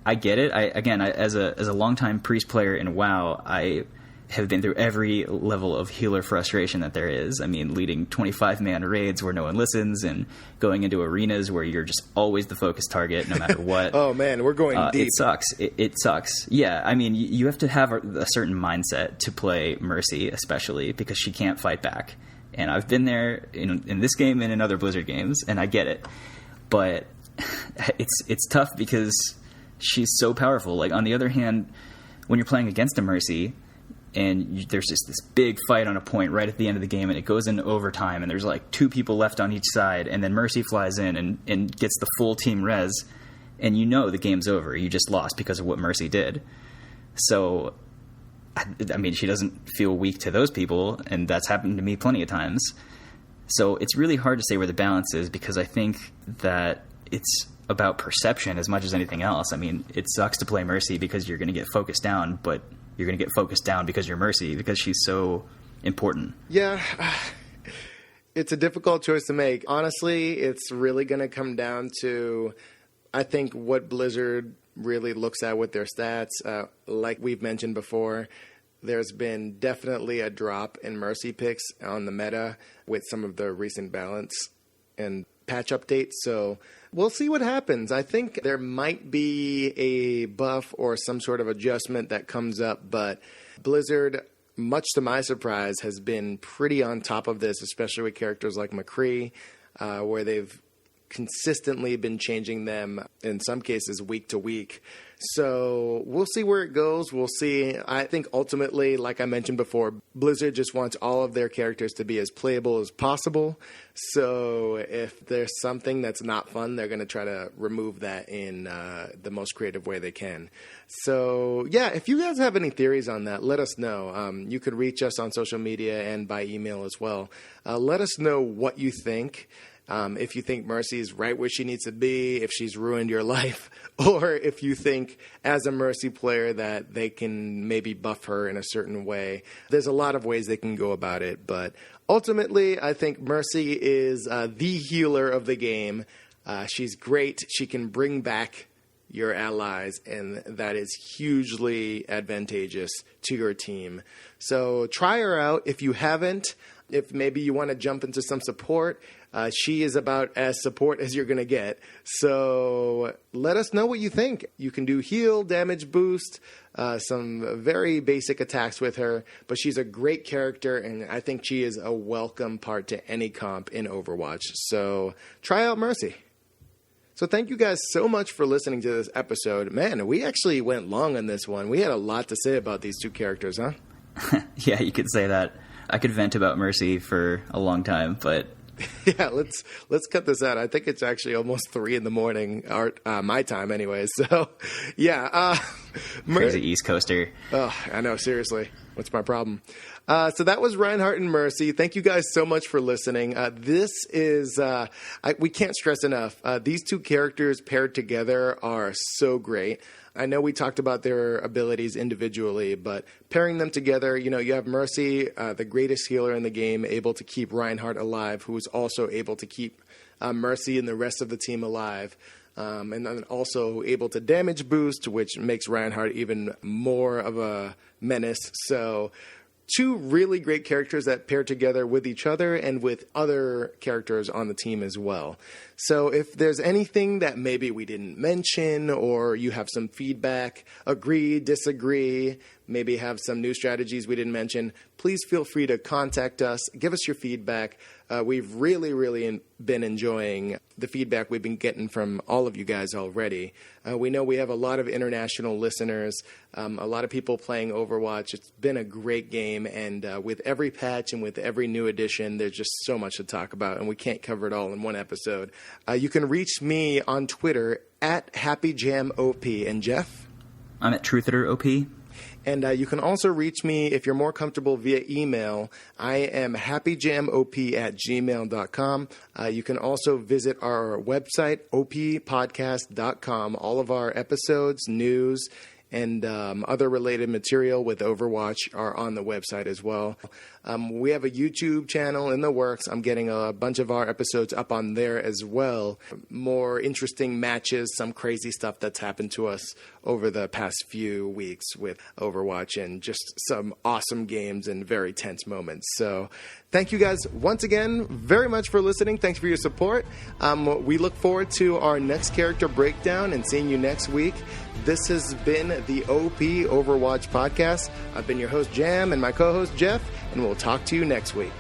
I get it. As a longtime priest player in WoW, I have been through every level of healer frustration that there is. I mean, leading 25-man raids where no one listens and going into arenas where you're just always the focus target no matter what. Oh, man, we're going deep. It sucks. It sucks. Yeah, I mean, you have to have a certain mindset to play Mercy, especially because she can't fight back. And I've been there in this game and in other Blizzard games, and I get it. But it's tough because she's so powerful. Like, on the other hand, when you're playing against a Mercy and there's just this big fight on a point right at the end of the game and it goes into overtime and there's like 2 people left on each side and then Mercy flies in and gets the full team res, and the game's over. You just lost because of what Mercy did. So, I mean, she doesn't feel weak to those people, and that's happened to me plenty of times. So it's really hard to say where the balance is, because I think that it's about perception as much as anything else. I mean, it sucks to play Mercy because you're going to get focused down, but you're going to get focused down because you're Mercy, because she's so important. Yeah, it's a difficult choice to make. Honestly, it's really going to come down to, I think, what Blizzard really looks at with their stats. Like we've mentioned before, there's been definitely a drop in Mercy picks on the meta with some of the recent balance and patch updates. So we'll see what happens. I think there might be a buff or some sort of adjustment that comes up, but Blizzard, much to my surprise, has been pretty on top of this, especially with characters like McCree, where they've consistently been changing them, in some cases week to week. So we'll see where it goes. We'll see. I think ultimately, like I mentioned before, Blizzard just wants all of their characters to be as playable as possible. So if there's something that's not fun, they're going to try to remove that in the most creative way they can. So yeah, if you guys have any theories on that, let us know. You could reach us on social media and by email as well. Let us know what you think. If you think Mercy is right where she needs to be, if she's ruined your life, or if you think as a Mercy player that they can maybe buff her in a certain way. There's a lot of ways they can go about it, but ultimately I think Mercy is the healer of the game. She's great. She can bring back your allies, and that is hugely advantageous to your team. So try her out if you haven't. If maybe you want to jump into some support, she is about as support as you're going to get. So let us know what you think. You can do heal, damage boost, some very basic attacks with her, but she's a great character, and I think she is a welcome part to any comp in Overwatch. So try out Mercy. So thank you guys so much for listening to this episode. Man, we actually went long on this one. We had a lot to say about these 2 characters, huh? Yeah, you could say that. I could vent about Mercy for a long time, but yeah, let's cut this out. I think it's actually almost 3 a.m, my time anyway. So yeah, crazy East Coaster. Oh, I know. Seriously, what's my problem? So that was Reinhardt and Mercy. Thank you guys so much for listening. This is, we can't stress enough. These 2 characters paired together are so great. I know we talked about their abilities individually, but pairing them together, you have Mercy, the greatest healer in the game, able to keep Reinhardt alive, who is also able to keep Mercy and the rest of the team alive. And then also able to damage boost, which makes Reinhardt even more of a menace. So 2 really great characters that pair together with each other and with other characters on the team as well. So if there's anything that maybe we didn't mention, or you have some feedback, agree, disagree, maybe have some new strategies we didn't mention, please feel free to contact us. Give us your feedback. We've really been enjoying the feedback we've been getting from all of you guys already. We know we have a lot of international listeners, a lot of people playing Overwatch. It's been a great game, and with every patch and with every new edition, there's just so much to talk about, and we can't cover it all in one episode. You can reach me on Twitter at HappyJamOP. And Jeff? I'm at TruthiterOP. And you can also reach me, if you're more comfortable, via email. I am happyjamop@gmail.com. You can also visit our website, oppodcast.com. All of our episodes, news, and other related material with Overwatch are on the website as well. We have a YouTube channel in the works. I'm getting a bunch of our episodes up on there as well. More interesting matches, some crazy stuff that's happened to us over the past few weeks with Overwatch, and just some awesome games and very tense moments. So thank you guys once again very much for listening. Thanks for your support. We look forward to our next character breakdown and seeing you next week. This has been the OP Overwatch podcast. I've been your host, Jam, and my co-host, Jeff, and we'll talk to you next week.